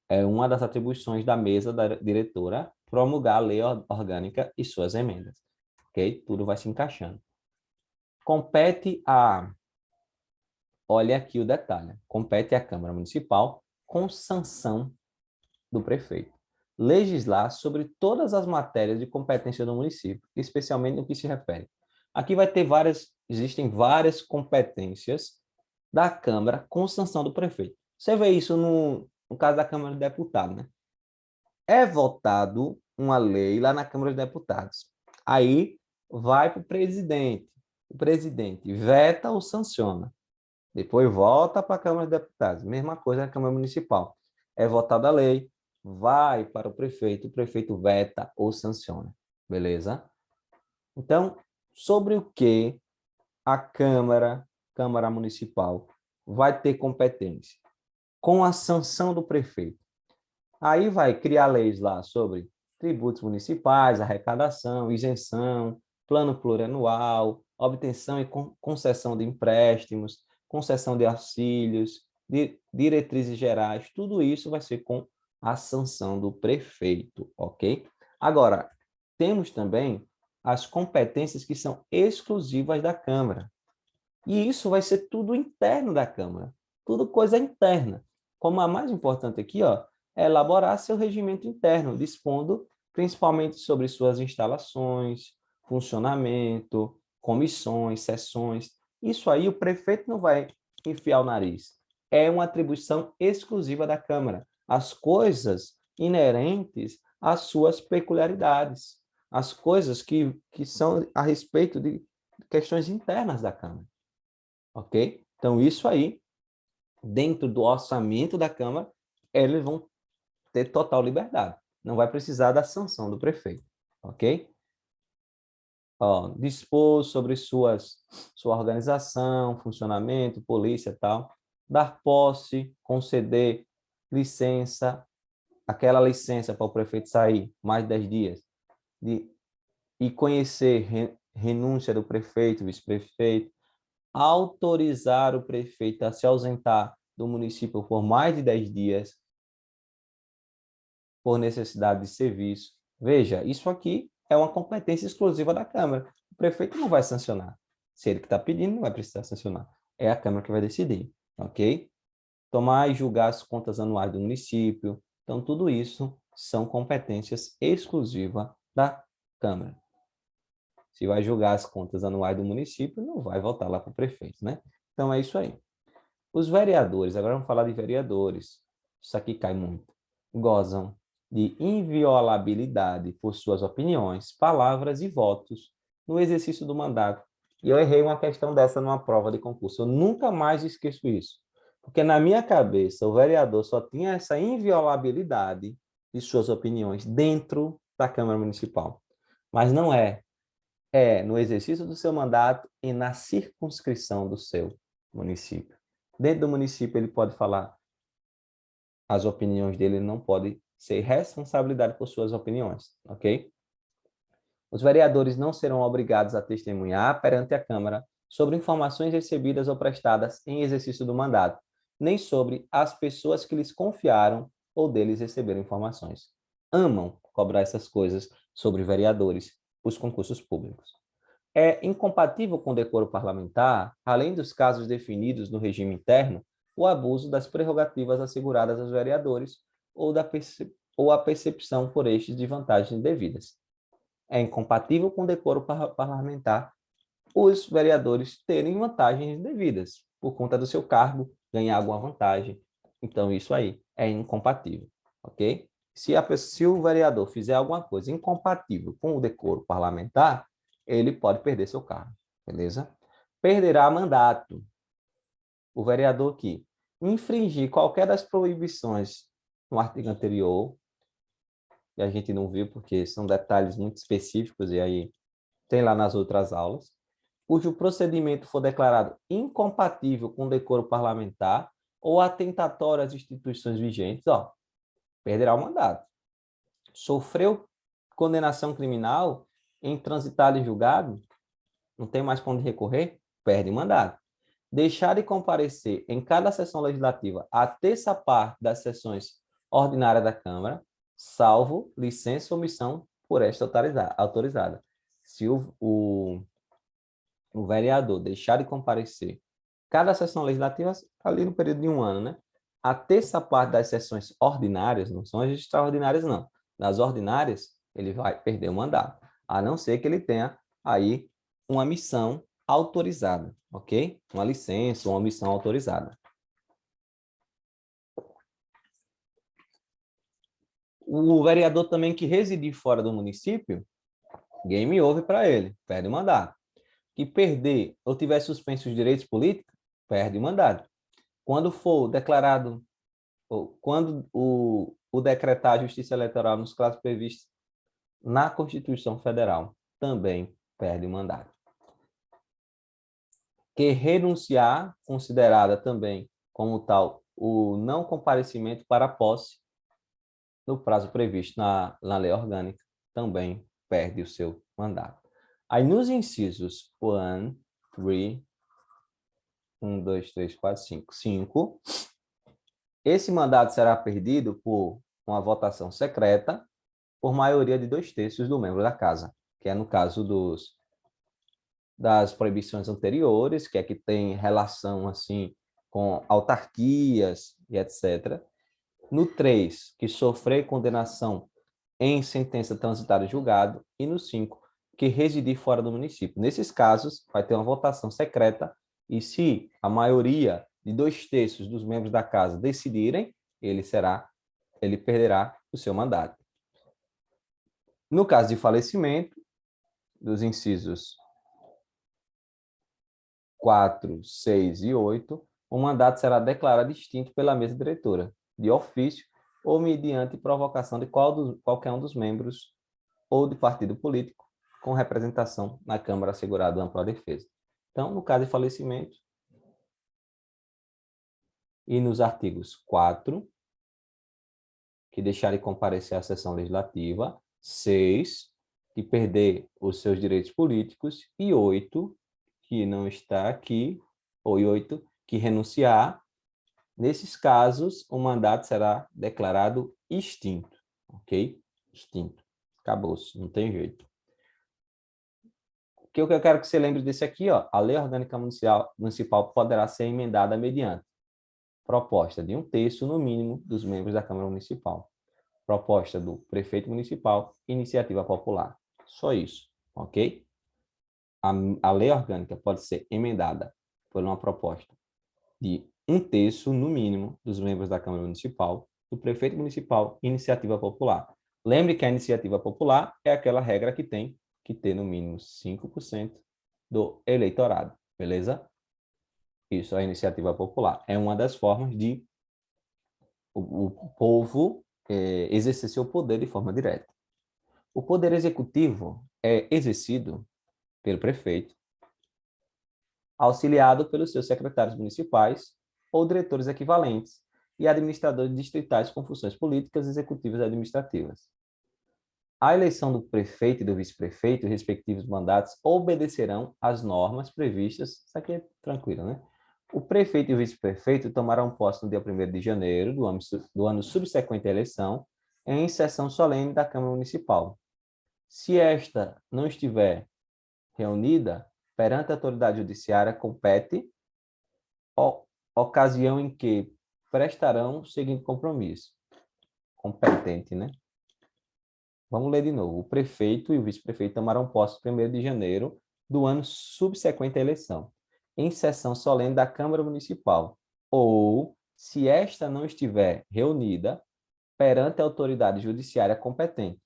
É uma das atribuições da mesa da diretora promulgar a lei orgânica e suas emendas. Ok? Tudo vai se encaixando. Compete a... Olha aqui o detalhe. Compete à Câmara Municipal, com sanção do prefeito, legislar sobre todas as matérias de competência do município, especialmente no que se refere. Aqui vai ter existem várias competências da Câmara com sanção do prefeito. Você vê isso no caso da Câmara de Deputados, né? É votado uma lei lá na Câmara de Deputados. Aí vai para o presidente. O presidente veta ou sanciona. Depois volta para a Câmara de Deputados. Mesma coisa na Câmara Municipal. É votada a lei, vai para o prefeito veta ou sanciona. Beleza? Então, sobre o que a Câmara Municipal, vai ter competência? Com a sanção do prefeito. Aí vai criar leis lá sobre tributos municipais, arrecadação, isenção, plano plurianual, obtenção e concessão de empréstimos, concessão de auxílios, diretrizes gerais, tudo isso vai ser com a sanção do prefeito, ok? Agora, temos também as competências que são exclusivas da Câmara. E isso vai ser tudo interno da Câmara, tudo coisa interna. Como a mais importante aqui, ó, é elaborar seu regimento interno, dispondo principalmente sobre suas instalações, funcionamento, comissões, sessões. Isso aí o prefeito não vai enfiar o nariz. É uma atribuição exclusiva da Câmara. As coisas inerentes às suas peculiaridades, as coisas que são a respeito de questões internas da Câmara. Ok? Então, isso aí, dentro do orçamento da Câmara, eles vão ter total liberdade. Não vai precisar da sanção do prefeito. Ok? Ó, dispor sobre sua organização, funcionamento, polícia e tal. Dar posse, conceder licença, aquela licença para o prefeito sair mais de 10 dias. E conhecer renúncia do prefeito, vice-prefeito, autorizar o prefeito a se ausentar do município por mais de 10 dias por necessidade de serviço. Veja, isso aqui é uma competência exclusiva da Câmara. O prefeito não vai sancionar. Se ele que está pedindo, não vai precisar sancionar. É a Câmara que vai decidir, ok? Tomar e julgar as contas anuais do município. Então, tudo isso são competências exclusivas da Câmara. Se vai julgar as contas anuais do município, não vai voltar lá para o prefeito, né? Então, é isso aí. Os vereadores, agora vamos falar de vereadores. Isso aqui cai muito. Gozam de inviolabilidade por suas opiniões, palavras e votos no exercício do mandato. E eu errei uma questão dessa numa prova de concurso. Eu nunca mais esqueço isso. Porque na minha cabeça, o vereador só tinha essa inviolabilidade de suas opiniões dentro da Câmara Municipal. Mas não é. É no exercício do seu mandato e na circunscrição do seu município. Dentro do município, ele pode falar as opiniões dele, não pode ser responsabilidade por suas opiniões, ok? Os vereadores não serão obrigados a testemunhar perante a Câmara sobre informações recebidas ou prestadas em exercício do mandato, nem sobre as pessoas que lhes confiaram ou deles receberam informações. Amam cobrar essas coisas sobre vereadores, os concursos públicos. É incompatível com o decoro parlamentar, além dos casos definidos no regime interno, o abuso das prerrogativas asseguradas aos vereadores ou a percepção por estes de vantagens indevidas. É incompatível com o decoro parlamentar os vereadores terem vantagens indevidas por conta do seu cargo, ganhar alguma vantagem. Então, isso aí é incompatível, ok? Se o vereador fizer alguma coisa incompatível com o decoro parlamentar, ele pode perder seu cargo, beleza? Perderá mandato. O vereador que infringir qualquer das proibições no artigo anterior, e a gente não viu porque são detalhes muito específicos e aí tem lá nas outras aulas, cujo procedimento for declarado incompatível com o decoro parlamentar ou atentatório às instituições vigentes, ó, perderá o mandato. Sofreu condenação criminal, intransitado e julgado, não tem mais para onde recorrer, perde o mandato. Deixar de comparecer em cada sessão legislativa a terça parte das sessões ordinárias da Câmara, salvo licença ou omissão por esta autorizada. Se o vereador deixar de comparecer cada sessão legislativa, ali no período de um ano, né? A terça parte das sessões ordinárias, não são as extraordinárias, não. Nas ordinárias, ele vai perder o mandato, a não ser que ele tenha aí uma missão autorizada, ok? Uma licença, uma missão autorizada. O vereador também que residir fora do município, game over para ele, perde o mandato. Que perder ou tiver suspenso os direitos políticos, perde o mandato. Quando for declarado, ou quando o decretar a justiça eleitoral nos casos previstos na Constituição Federal, também perde o mandato. Que renunciar, considerada também como tal o não comparecimento para a posse no prazo previsto na lei orgânica, também perde o seu mandato. Aí nos incisos 1, 3, 1, 2, 3, 4, 5, 5, esse mandato será perdido por uma votação secreta por maioria de 2/3 do membro da casa, que é no caso das proibições anteriores, que é que tem relação assim com autarquias e etc. No 3, que sofrer condenação em sentença transitada em julgado, e no 5, que residir fora do município. Nesses casos, vai ter uma votação secreta, e se a maioria de 2/3 dos membros da casa decidirem, ele perderá o seu mandato. No caso de falecimento, dos incisos 4, 6 e 8, o mandato será declarado extinto pela mesa diretora, de ofício ou mediante provocação de qualquer um dos membros ou de partido político com representação na Câmara assegurado ampla defesa. Então, no caso de falecimento, e nos artigos 4, que deixar de comparecer à sessão legislativa, 6, que perder os seus direitos políticos, e 8, que não está aqui, ou 8, que renunciar. Nesses casos, o mandato será declarado extinto, ok? Extinto. Acabou-se, não tem jeito. O que eu quero que você lembre desse aqui, ó, a lei orgânica municipal poderá ser emendada mediante proposta de 1/3, no mínimo, dos membros da Câmara Municipal. Proposta do prefeito municipal, iniciativa popular. Só isso, ok? A lei orgânica pode ser emendada por uma proposta de 1/3, no mínimo, dos membros da Câmara Municipal, do prefeito municipal, iniciativa popular. Lembre que a iniciativa popular é aquela regra que tem que ter, no mínimo, 5% do eleitorado, beleza? Isso é a iniciativa popular. É uma das formas de o povo exercer seu poder de forma direta. O poder executivo é exercido pelo prefeito, auxiliado pelos seus secretários municipais ou diretores equivalentes e administradores distritais com funções políticas, executivas e administrativas. A eleição do prefeito e do vice-prefeito e respectivos mandatos obedecerão às normas previstas. Isso aqui é tranquilo, né? O prefeito e o vice-prefeito tomarão posse no dia 1º de janeiro do ano subsequente à eleição, em sessão solene da Câmara Municipal. Se esta não estiver reunida, perante a autoridade judiciária, compete ocasião em que prestarão o seguinte compromisso. Competente, né? Vamos ler de novo. O prefeito e o vice-prefeito tomarão posse no 1º de janeiro do ano subsequente à eleição, em sessão solene da Câmara Municipal, ou, se esta não estiver reunida, perante a autoridade judiciária competente,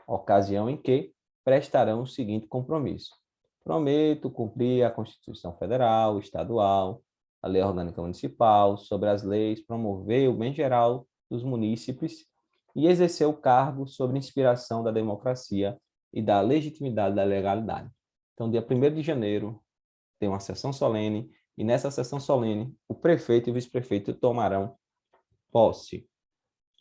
ocasião em que prestarão o seguinte compromisso. Prometo cumprir a Constituição Federal, Estadual, a Lei Orgânica Municipal, sobre as leis, promover o bem geral dos munícipes e exercer o cargo sob inspiração da democracia e da legitimidade da legalidade. Então, dia 1º de janeiro, tem uma sessão solene, e nessa sessão solene, o prefeito e o vice-prefeito tomarão posse.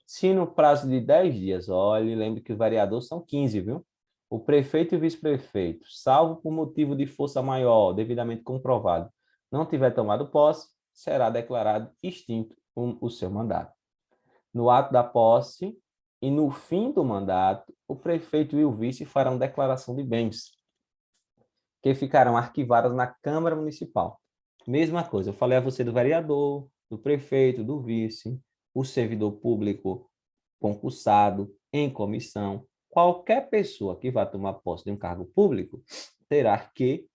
Se no prazo de 10 dias, olhe, lembre que os vereadores são 15, viu? O prefeito e o vice-prefeito, salvo por motivo de força maior, devidamente comprovado, não tiver tomado posse, será declarado extinto o seu mandato. No ato da posse, E no fim do mandato, o prefeito e o vice farão declaração de bens, que ficarão arquivadas na Câmara Municipal. Mesma coisa, eu falei a você do vereador, do prefeito, do vice, o servidor público concursado, em comissão. Qualquer pessoa que vá tomar posse de um cargo público terá que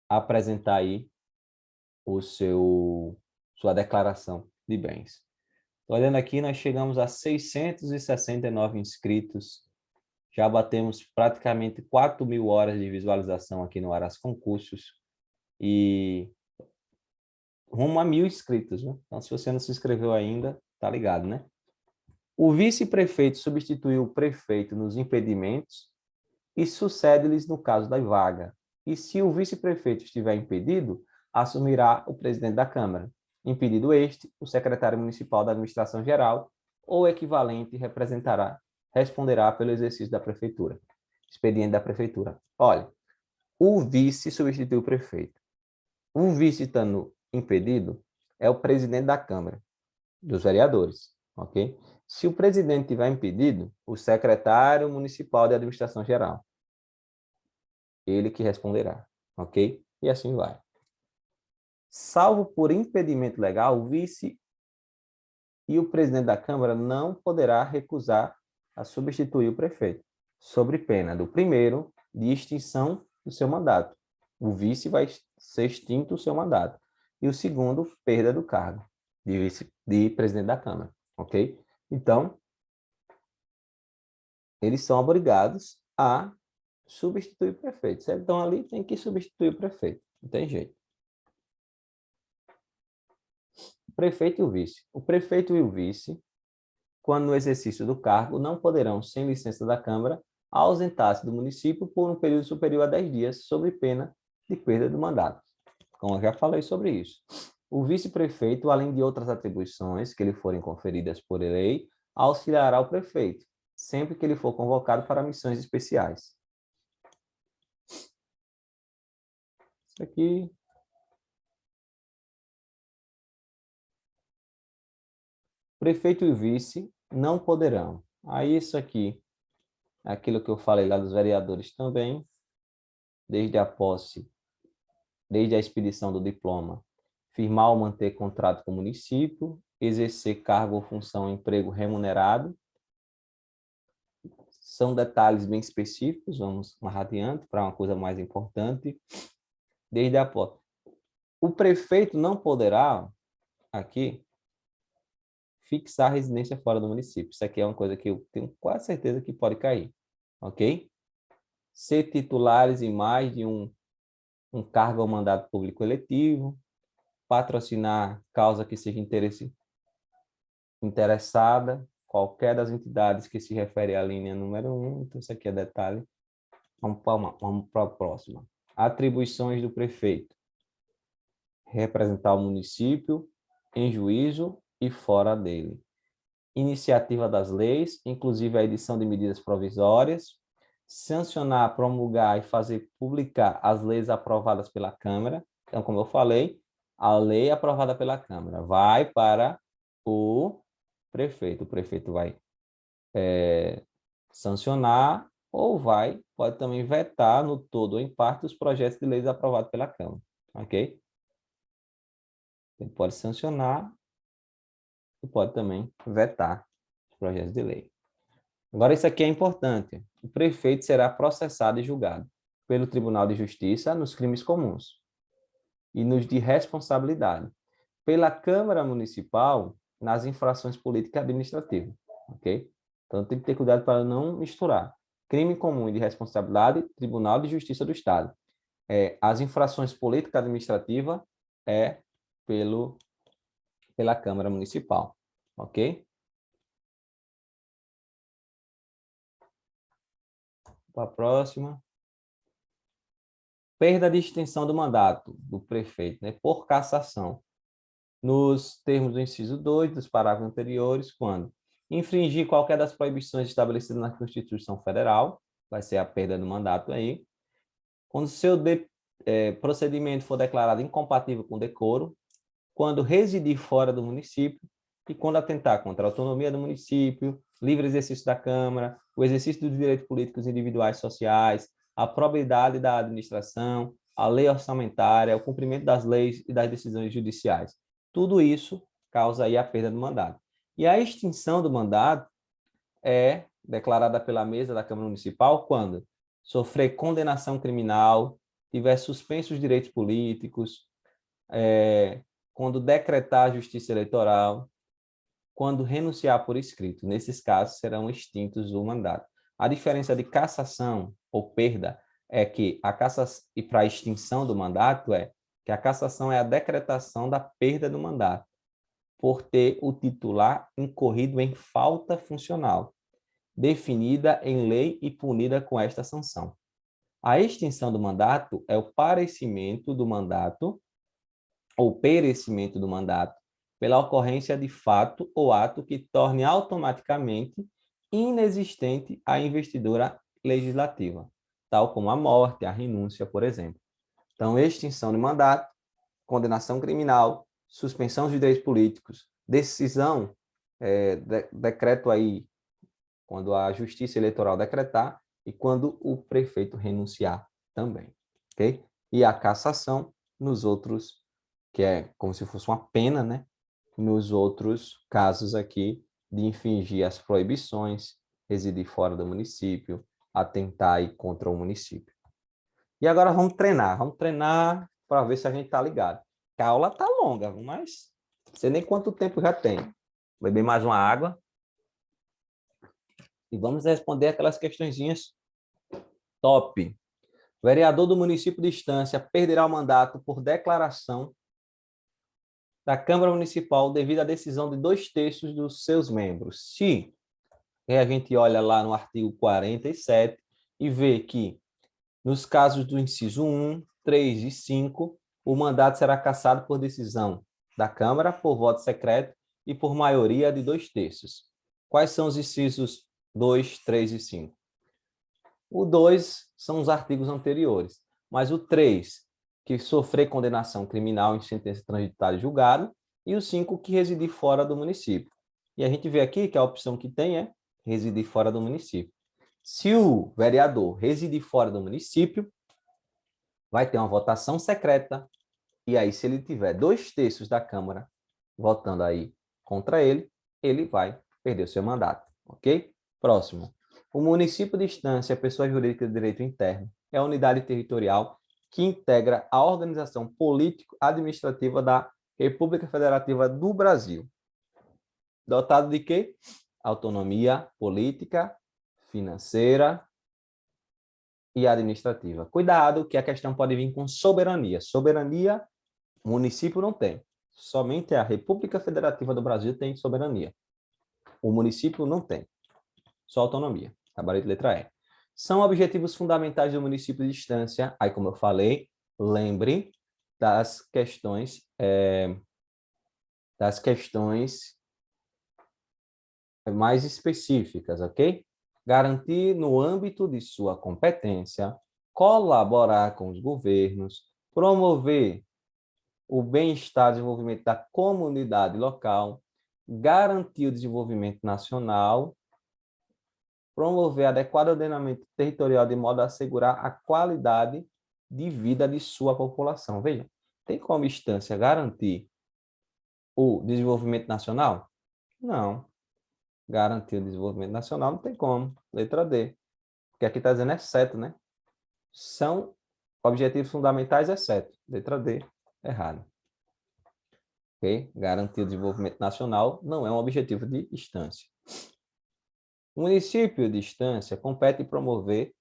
apresentar aí sua declaração de bens. Olhando aqui, nós chegamos a 669 inscritos. Já batemos praticamente 4.000 horas de visualização aqui no Aras Concursos. E rumo a 1.000 inscritos, né? Então, se você não se inscreveu ainda, tá ligado, né? O vice-prefeito substituiu o prefeito nos impedimentos e sucede-lhes no caso da vaga. E se o vice-prefeito estiver impedido, assumirá o presidente da Câmara. Impedido este, o secretário municipal da administração geral ou equivalente responderá pelo exercício da prefeitura. Expediente da prefeitura. Olha, o vice substitui o prefeito. O vice estando impedido é o presidente da Câmara, dos vereadores, ok? Se o presidente estiver impedido, o secretário municipal de administração geral. Ele que responderá, ok? E assim vai. Salvo por impedimento legal, o vice e o presidente da Câmara não poderá recusar a substituir o prefeito, sob pena do primeiro, de extinção do seu mandato. O vice vai ser extinto o seu mandato. E o segundo, perda do cargo de presidente da Câmara, ok? Então, eles são obrigados a substituir o prefeito. Se eles estão ali, tem que substituir o prefeito. Não tem jeito. Prefeito e o vice. O prefeito e o vice, quando no exercício do cargo, não poderão, sem licença da Câmara, ausentar-se do município por um período superior a 10 dias, sob pena de perda do mandato. Como eu já falei sobre isso. O vice-prefeito, além de outras atribuições que lhe forem conferidas por lei, auxiliará o prefeito, sempre que ele for convocado para missões especiais. Isso aqui. Prefeito e vice não poderão. Aí isso aqui, aquilo que eu falei lá dos vereadores também, desde a posse, desde a expedição do diploma, firmar ou manter contrato com o município, exercer cargo ou função em emprego remunerado. São detalhes bem específicos, vamos mais adiante para uma coisa mais importante. Desde a posse. O prefeito não poderá, aqui, fixar residência fora do município. Isso aqui é uma coisa que eu tenho quase certeza que pode cair, ok? Ser titulares em mais de um cargo ou mandato público eletivo, patrocinar causa que seja interessada, qualquer das entidades que se refere à linha número 1, então isso aqui é detalhe. Vamos para a próxima. Atribuições do prefeito. Representar o município em juízo e fora dele. Iniciativa das leis, inclusive a edição de medidas provisórias, sancionar, promulgar e fazer publicar as leis aprovadas pela Câmara. Então, como eu falei, a lei aprovada pela Câmara vai para o prefeito. O prefeito vai sancionar ou pode também vetar no todo ou em parte os projetos de leis aprovados pela Câmara, ok? Ele pode sancionar e pode também vetar os projetos de lei. Agora, isso aqui é importante. O prefeito será processado e julgado pelo Tribunal de Justiça nos crimes comuns e nos de responsabilidade, pela Câmara Municipal nas infrações políticas e administrativas, ok? Então, tem que ter cuidado para não misturar. Crime comum e de responsabilidade, Tribunal de Justiça do Estado. As infrações políticas e administrativas é pela Câmara Municipal, ok? Para a próxima. Perda de extensão do mandato do prefeito, né, por cassação, nos termos do inciso 2 dos parágrafos anteriores, quando infringir qualquer das proibições estabelecidas na Constituição Federal, vai ser a perda do mandato aí, quando seu procedimento for declarado incompatível com decoro, quando residir fora do município e quando atentar contra a autonomia do município, livre exercício da Câmara, o exercício dos direitos políticos individuais e sociais, a probidade da administração, a lei orçamentária, o cumprimento das leis e das decisões judiciais. Tudo isso causa aí a perda do mandato. E a extinção do mandato é declarada pela mesa da Câmara Municipal quando sofrer condenação criminal, tiver suspenso os direitos políticos, quando decretar a justiça eleitoral, quando renunciar por escrito. Nesses casos, serão extintos o mandato. A diferença de cassação ou perda é que a cassação e para a extinção do mandato é que a cassação é a decretação da perda do mandato por ter o titular incorrido em falta funcional, definida em lei e punida com esta sanção. A extinção do mandato é o parecimento do mandato ou perecimento do mandato pela ocorrência de fato ou ato que torne automaticamente inexistente a investidura legislativa, tal como a morte, a renúncia, por exemplo. Então, extinção de mandato, condenação criminal, suspensão dos direitos políticos, decisão, decreto aí, quando a justiça eleitoral decretar e quando o prefeito renunciar também, ok? E a cassação nos outros, que é como se fosse uma pena, né? Nos outros casos aqui de infringir as proibições, residir fora do município, atentar aí contra o município. E agora vamos treinar para ver se a gente está ligado. A aula está longa, mas não sei nem quanto tempo já tem. Vou beber mais uma água. E vamos responder aquelas questõezinhas top. O vereador do município de Estância perderá o mandato por declaração da Câmara Municipal devido à decisão de 2/3 dos seus membros. Se a gente olha lá no artigo 47 e vê que nos casos do inciso 1, 3 e 5, o mandato será cassado por decisão da Câmara, por voto secreto e por maioria de 2/3. Quais são os incisos 2, 3 e 5? O 2 são os artigos anteriores, mas o 3, que sofrer condenação criminal em sentença transitória julgado, e o 5, que residir fora do município. E a gente vê aqui que a opção que tem é residir fora do município. Se o vereador residir fora do município, vai ter uma votação secreta, e aí se ele tiver 2/3 da Câmara votando aí contra ele, ele vai perder o seu mandato, ok? Próximo. O município de Estância, pessoa jurídica de direito interno, é a unidade territorial que integra a organização político-administrativa da República Federativa do Brasil. Dotado de quê? Autonomia política, financeira e administrativa. Cuidado, que a questão pode vir com soberania. Soberania, o município não tem. Somente a República Federativa do Brasil tem soberania. O município não tem. Só autonomia. Gabarito letra E. São objetivos fundamentais do município de Estância. Aí, como eu falei, lembre das questões mais específicas, ok? Garantir no âmbito de sua competência, colaborar com os governos, promover o bem-estar e desenvolvimento da comunidade local, garantir o desenvolvimento nacional, promover adequado ordenamento territorial de modo a assegurar a qualidade de vida de sua população. Veja, tem como Estância garantir o desenvolvimento nacional? Não. Garantir o desenvolvimento nacional não tem como. Letra D. Porque aqui está dizendo exceto, né? São objetivos fundamentais, exceto. Letra D, errado. Ok? Garantir o desenvolvimento nacional não é um objetivo de Estância. O município de Estância compete prover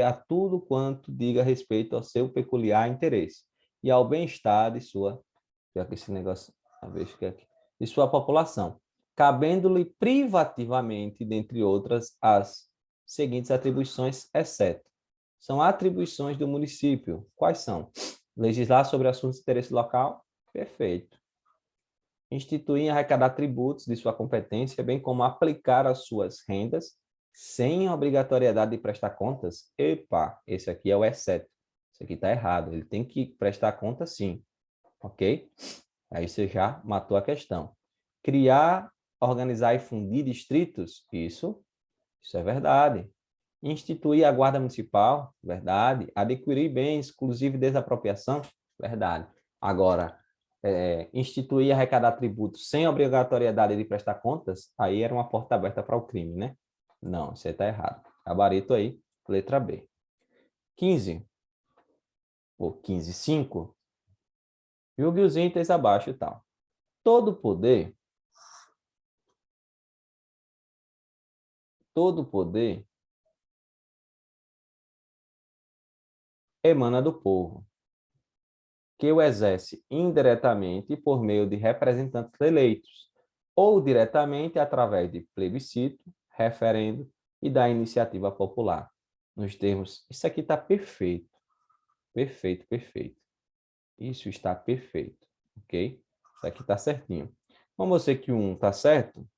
a tudo quanto diga respeito ao seu peculiar interesse e ao bem-estar de sua, esse negócio, de sua população, cabendo-lhe privativamente, dentre outras, as seguintes atribuições, exceto. São atribuições do município. Quais são? Legislar sobre assuntos de interesse local? Perfeito. Instituir e arrecadar tributos de sua competência, bem como aplicar as suas rendas sem obrigatoriedade de prestar contas? Epa, esse aqui é o exceto. Esse aqui está errado. Ele tem que prestar conta sim. Ok? Aí você já matou a questão. Criar, organizar e fundir distritos, isso é verdade. Instituir a guarda municipal, verdade. Adquirir bens, inclusive desapropriação, verdade. Agora, instituir e arrecadar tributos sem obrigatoriedade de prestar contas, aí era uma porta aberta para o crime, né? Não, isso aí está errado. Gabarito aí, letra B. 15, ou 15.5, julgue os itens abaixo e tal. Todo poder emana do povo, que o exerce indiretamente por meio de representantes eleitos, ou diretamente através de plebiscito, referendo e da iniciativa popular. Nos termos, isso aqui está perfeito, perfeito, perfeito. Isso está perfeito, ok? Isso aqui está certinho. Como eu sei que um está certo,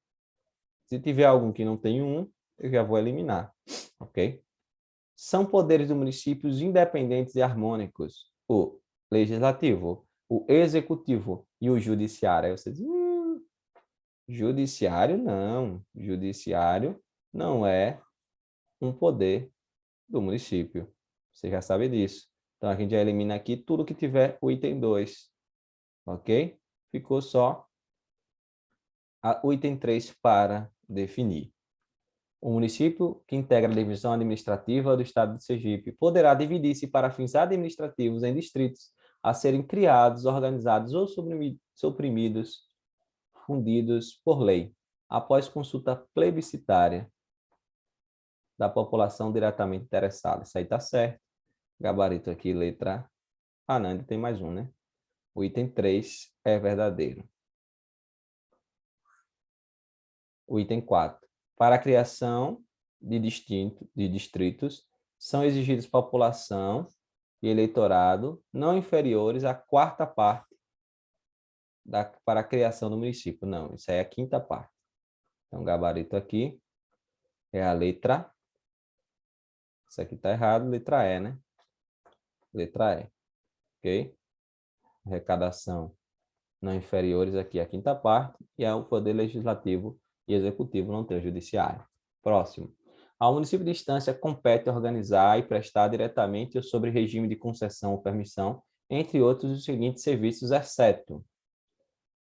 se tiver algum que não tem um, eu já vou eliminar, ok? São poderes do município independentes e harmônicos. O legislativo, o executivo e o judiciário. Aí você diz, judiciário não. Judiciário não é um poder do município. Você já sabe disso. Então, a gente já elimina aqui tudo que tiver o item 2. Ok? Ficou só o item 3 para definir. O município que integra a divisão administrativa do Estado de Sergipe poderá dividir-se para fins administrativos em distritos a serem criados, organizados ou suprimidos, fundidos por lei, após consulta plebiscitária da população diretamente interessada. Isso aí está certo. Gabarito aqui, letra A. Não, ainda tem mais um, né? O item 3 é verdadeiro. O item 4. Para a criação de distritos, são exigidos população e eleitorado não inferiores à quarta parte para a criação do município. Não, isso aí é a quinta parte. Então, o gabarito aqui é a letra. Isso aqui está errado, letra E, né? Letra E. Ok? Arrecadação não inferiores aqui à quinta parte e ao poder legislativo e executivo, não tem o judiciário. Próximo. Ao município de instância compete organizar e prestar diretamente ou sobre regime de concessão ou permissão, entre outros, os seguintes serviços, exceto.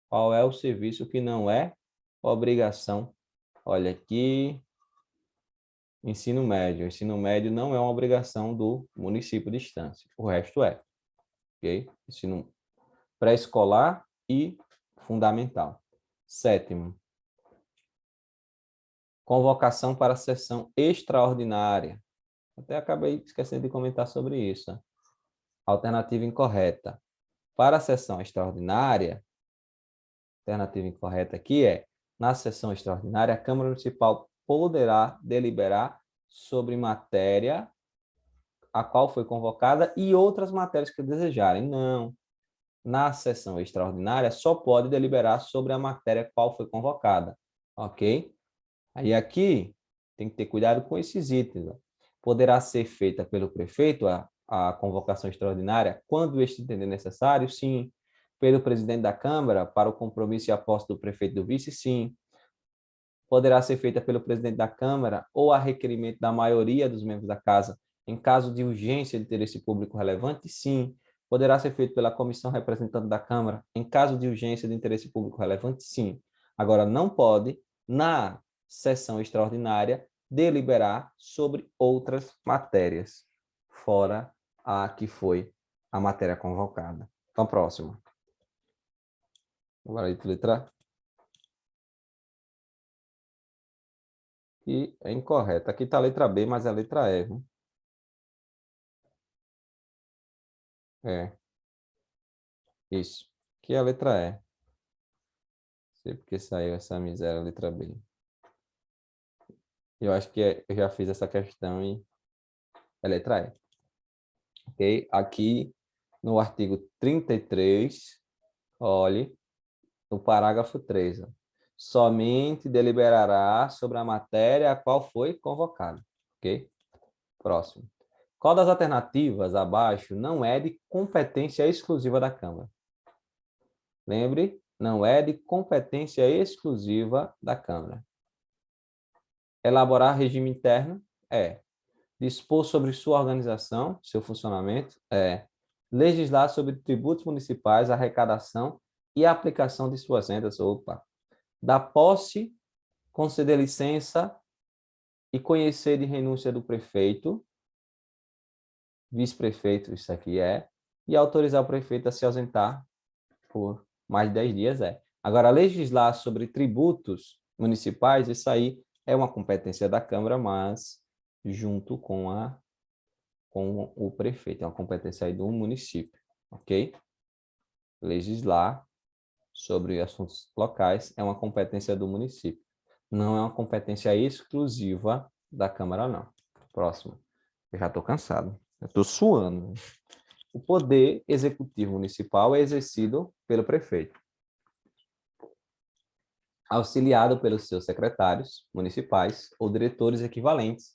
Qual é o serviço que não é obrigação? Olha aqui, ensino médio. Ensino médio não é uma obrigação do município de instância. O resto é. Ok? Ensino pré-escolar e fundamental. Sétimo. Convocação para sessão extraordinária. Até acabei esquecendo de comentar sobre isso. Alternativa incorreta. Para a sessão extraordinária, a alternativa incorreta aqui é: na sessão extraordinária, a Câmara Municipal poderá deliberar sobre matéria a qual foi convocada e outras matérias que desejarem. Não. Na sessão extraordinária, só pode deliberar sobre a matéria a qual foi convocada. Ok? Aí aqui tem que ter cuidado com esses itens. Ó. Poderá ser feita pelo prefeito a convocação extraordinária quando este entender necessário? Sim. Pelo presidente da Câmara para o compromisso e a posse do prefeito e do vice? Sim. Poderá ser feita pelo presidente da Câmara ou a requerimento da maioria dos membros da Casa em caso de urgência de interesse público relevante? Sim. Poderá ser feito pela comissão representante da Câmara em caso de urgência de interesse público relevante? Sim. Agora, não pode, na sessão extraordinária, deliberar sobre outras matérias, fora a que foi a matéria convocada. Então, próximo. Agora, letra E é incorreta. Aqui está a letra B, mas é a letra E. Viu? É, isso. Aqui é a letra E. Não sei porque saiu essa miséria, a letra B. Eu acho que eu já fiz essa questão e é letra E. Ok? Aqui no artigo 33, olhe, no parágrafo 3. Ó. Somente deliberará sobre a matéria a qual foi convocada. Ok? Próximo. Qual das alternativas abaixo não é de competência exclusiva da Câmara? Lembre, não é de competência exclusiva da Câmara. Elaborar regime interno? É. Dispor sobre sua organização, seu funcionamento? É. Legislar sobre tributos municipais, arrecadação e aplicação de suas rendas? Opa. Dar posse, conceder licença e conhecer de renúncia do prefeito, vice-prefeito, isso aqui é, e autorizar o prefeito a se ausentar por mais de 10 dias, é. Agora, legislar sobre tributos municipais, isso aí é uma competência da Câmara, mas junto com o prefeito, é uma competência aí do município, ok? Legislar sobre assuntos locais é uma competência do município. Não é uma competência exclusiva da Câmara, não. Próximo. Eu já estou cansado. Eu estou suando. O poder executivo municipal é exercido pelo prefeito, auxiliado pelos seus secretários municipais ou diretores equivalentes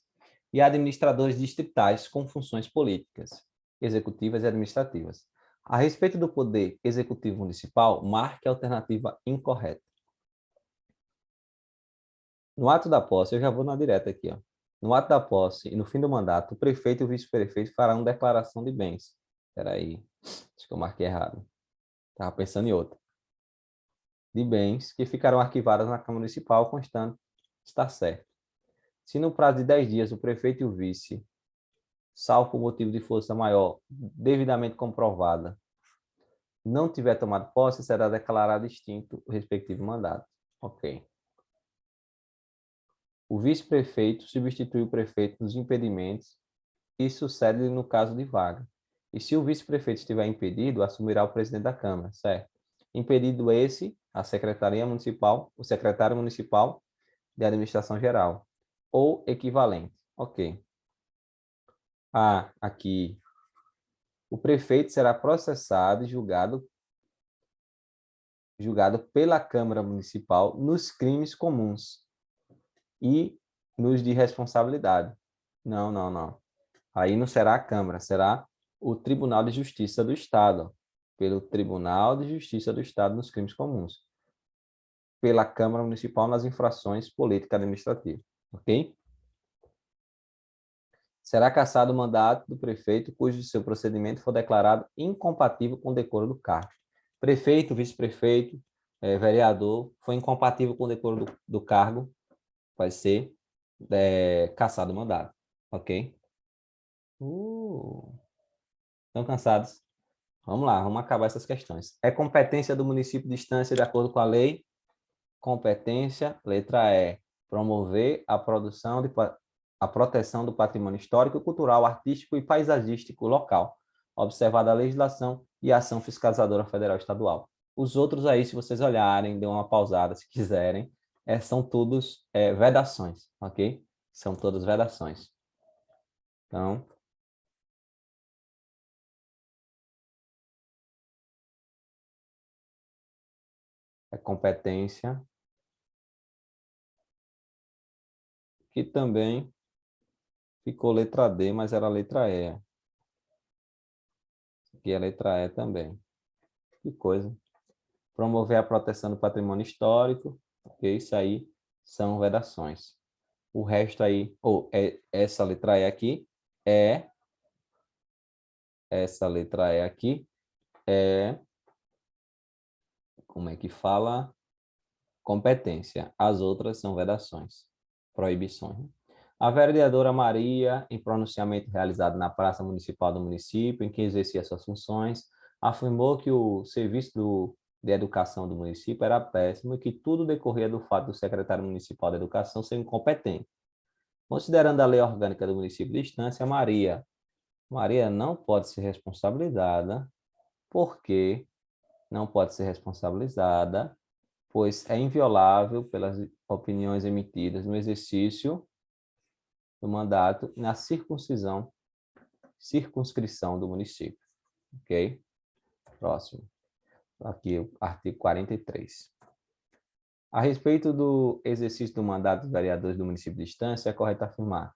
e administradores distritais com funções políticas, executivas e administrativas. A respeito do poder executivo municipal, marque a alternativa incorreta. No ato da posse, eu já vou na direta aqui, ó. No ato da posse e no fim do mandato, o prefeito e o vice-prefeito farão declaração de bens. Espera aí, acho que eu marquei errado. Estava pensando em outra. De bens que ficarão arquivadas na Câmara Municipal, constando estar certo. Se no prazo de 10 dias o prefeito e o vice, salvo por motivo de força maior, devidamente comprovada, não tiver tomado posse, será declarado extinto o respectivo mandato. Ok. O vice-prefeito substitui o prefeito nos impedimentos e sucede no caso de vaga. E se o vice-prefeito estiver impedido, assumirá o presidente da Câmara, certo? Impedido esse, a Secretaria Municipal, o secretário municipal de Administração Geral, ou equivalente. Ok. Ah, aqui. O prefeito será processado e julgado pela Câmara Municipal nos crimes comuns e nos de responsabilidade. Não, não, não. Aí não será a Câmara, será o Tribunal de Justiça do Estado, pelo Tribunal de Justiça do Estado nos crimes comuns, pela Câmara Municipal nas infrações político-administrativas, ok? Será cassado o mandato do prefeito cujo seu procedimento for declarado incompatível com o decoro do cargo. Prefeito, vice-prefeito, vereador, foi incompatível com o decoro do cargo, vai ser cassado o mandato, ok? Estão cansados? Vamos lá, vamos acabar essas questões. É competência do município de instância de acordo com a lei? Competência, letra E, promover a produção a proteção do patrimônio histórico, cultural, artístico e paisagístico local, observada a legislação e a ação fiscalizadora federal e estadual. Os outros aí, se vocês olharem, dêem uma pausada se quiserem, são todos vedações, ok? São todas vedações. Então, é competência, que também ficou letra D, mas era letra E. Aqui é letra E também. Que coisa. Promover a proteção do patrimônio histórico, ok? Isso aí são vedações. O resto aí, essa letra E aqui, é, essa letra E aqui, é, como é que fala? Competência. As outras são vedações, proibições. A vereadora Maria, em pronunciamento realizado na Praça Municipal do município, em que exercia suas funções, afirmou que o serviço de educação do município era péssimo e que tudo decorria do fato do secretário municipal de educação ser incompetente. Considerando a lei orgânica do município de Estância, Maria não pode ser responsabilizada, porque não pode ser responsabilizada, pois é inviolável pelas opiniões emitidas no exercício do mandato na circunscrição do município. Ok? Próximo. Aqui o artigo 43. A respeito do exercício do mandato dos vereadores do município de Estância, é correto afirmar: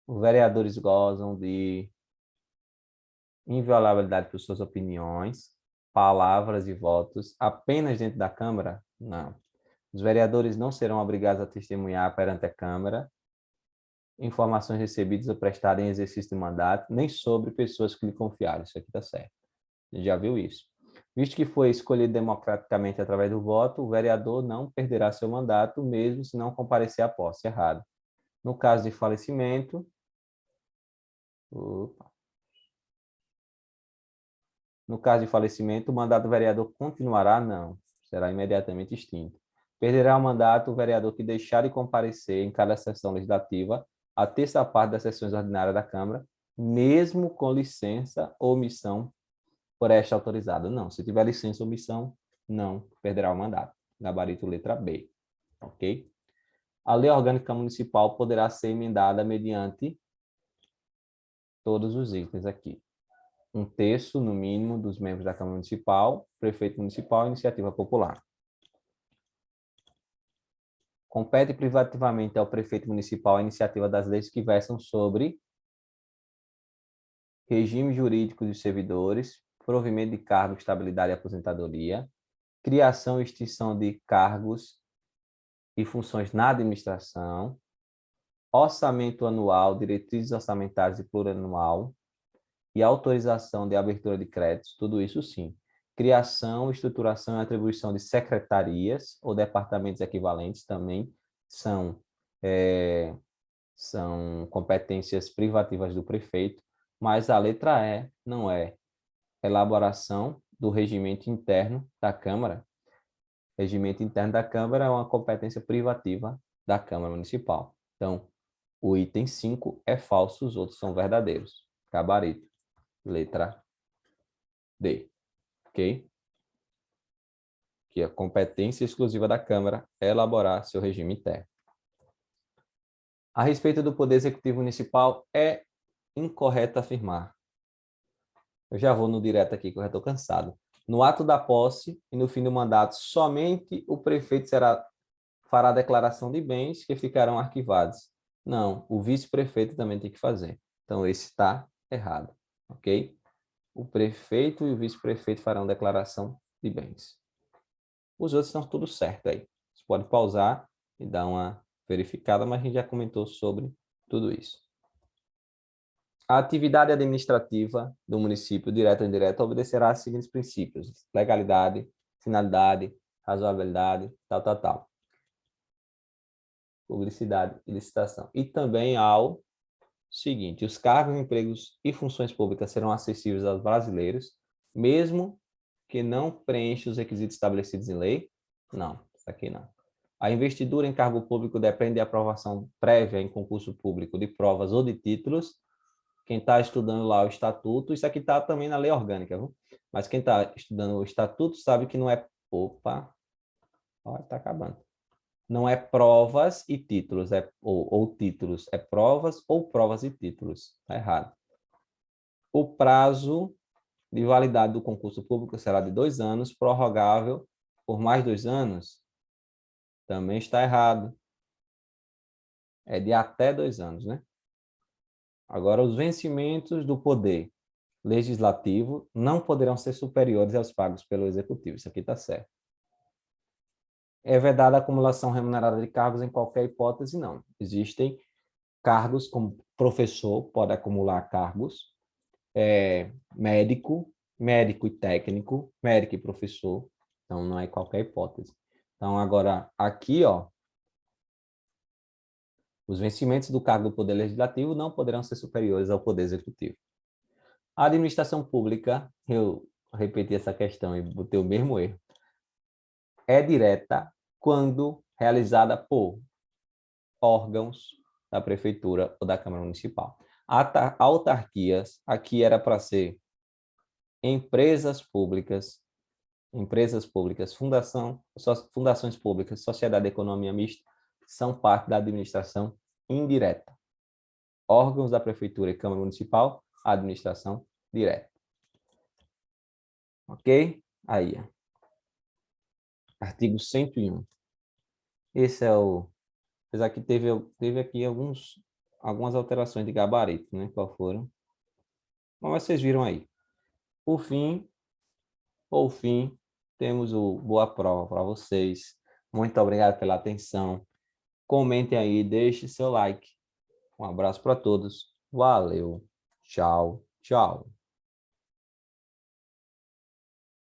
os vereadores gozam de inviolabilidade por suas opiniões, palavras e votos apenas dentro da Câmara? Não. Os vereadores não serão obrigados a testemunhar perante a Câmara informações recebidas ou prestadas em exercício de mandato, nem sobre pessoas que lhe confiaram. Isso aqui está certo. A gente já viu isso. Visto que foi escolhido democraticamente através do voto, o vereador não perderá seu mandato, mesmo se não comparecer à posse. Errado. No caso de falecimento... No caso de falecimento, o mandato do vereador continuará? Não. Será imediatamente extinto. Perderá o mandato o vereador que deixar de comparecer em cada sessão legislativa a terça parte das sessões ordinárias da Câmara, mesmo com licença ou omissão por esta autorizada. Não. Se tiver licença ou omissão, não perderá o mandato. Gabarito letra B. Ok? A lei orgânica municipal poderá ser emendada mediante todos os itens aqui. 1/3, no mínimo, dos membros da Câmara Municipal, prefeito municipal e iniciativa popular. Compete privativamente ao prefeito municipal a iniciativa das leis que versam sobre regime jurídico dos servidores, provimento de cargos, estabilidade e aposentadoria, criação e extinção de cargos e funções na administração, orçamento anual, diretrizes orçamentárias e plurianual, e autorização de abertura de créditos, tudo isso sim. Criação, estruturação e atribuição de secretarias ou departamentos equivalentes também são competências privativas do prefeito, mas a letra E não é elaboração do regimento interno da Câmara. Regimento interno da Câmara é uma competência privativa da Câmara Municipal. Então, o item 5 é falso, os outros são verdadeiros. Gabarito. Letra D, ok? Que a competência exclusiva da Câmara é elaborar seu regime interno. A respeito do Poder Executivo Municipal, é incorreto afirmar. Eu já vou no direto aqui, que eu já estou cansado. No ato da posse e no fim do mandato, somente o prefeito fará declaração de bens que ficarão arquivados. Não, o vice-prefeito também tem que fazer. Então, esse está errado, ok? O prefeito e o vice-prefeito farão declaração de bens. Os outros estão tudo certo aí. Você pode pausar e dar uma verificada, mas a gente já comentou sobre tudo isso. A atividade administrativa do município, direta ou indireta, obedecerá aos seguintes princípios: legalidade, finalidade, razoabilidade, tal. Publicidade e licitação. E também ao seguinte: os cargos, empregos e funções públicas serão acessíveis aos brasileiros, mesmo que não preencha os requisitos estabelecidos em lei? Não, isso aqui não. A investidura em cargo público depende de aprovação prévia em concurso público de provas ou de títulos. Quem está estudando lá o estatuto, isso aqui está também na lei orgânica, viu? Mas quem está estudando o estatuto sabe que não é... Opa! Está acabando. Não é provas e títulos, ou títulos, é provas ou provas e títulos. Está errado. O prazo de validade do concurso público será de 2 anos, prorrogável por mais 2 anos. Também está errado. É de até 2 anos, né? Agora, os vencimentos do poder legislativo não poderão ser superiores aos pagos pelo executivo. Isso aqui está certo. É vedada a acumulação remunerada de cargos em qualquer hipótese? Não. Existem cargos como professor, pode acumular cargos, médico e técnico, médico e professor, então não é qualquer hipótese. Então, agora, aqui, ó, os vencimentos do cargo do Poder Legislativo não poderão ser superiores ao Poder Executivo. A administração pública, eu repeti essa questão e botei o mesmo erro, é direta quando realizada por órgãos da Prefeitura ou da Câmara Municipal. Autarquias, aqui era para ser empresas públicas, fundações públicas, sociedade de economia mista, são parte da administração indireta. Órgãos da Prefeitura e Câmara Municipal, administração direta. Ok? Aí, ó. Artigo 101. Esse é o... Apesar que teve aqui algumas alterações de gabarito, né? Qual foram? Mas vocês viram aí. Por fim, Por fim, temos o Boa Prova para vocês. Muito obrigado pela atenção. Comentem aí, deixe seu like. Um abraço para todos. Valeu. Tchau, tchau.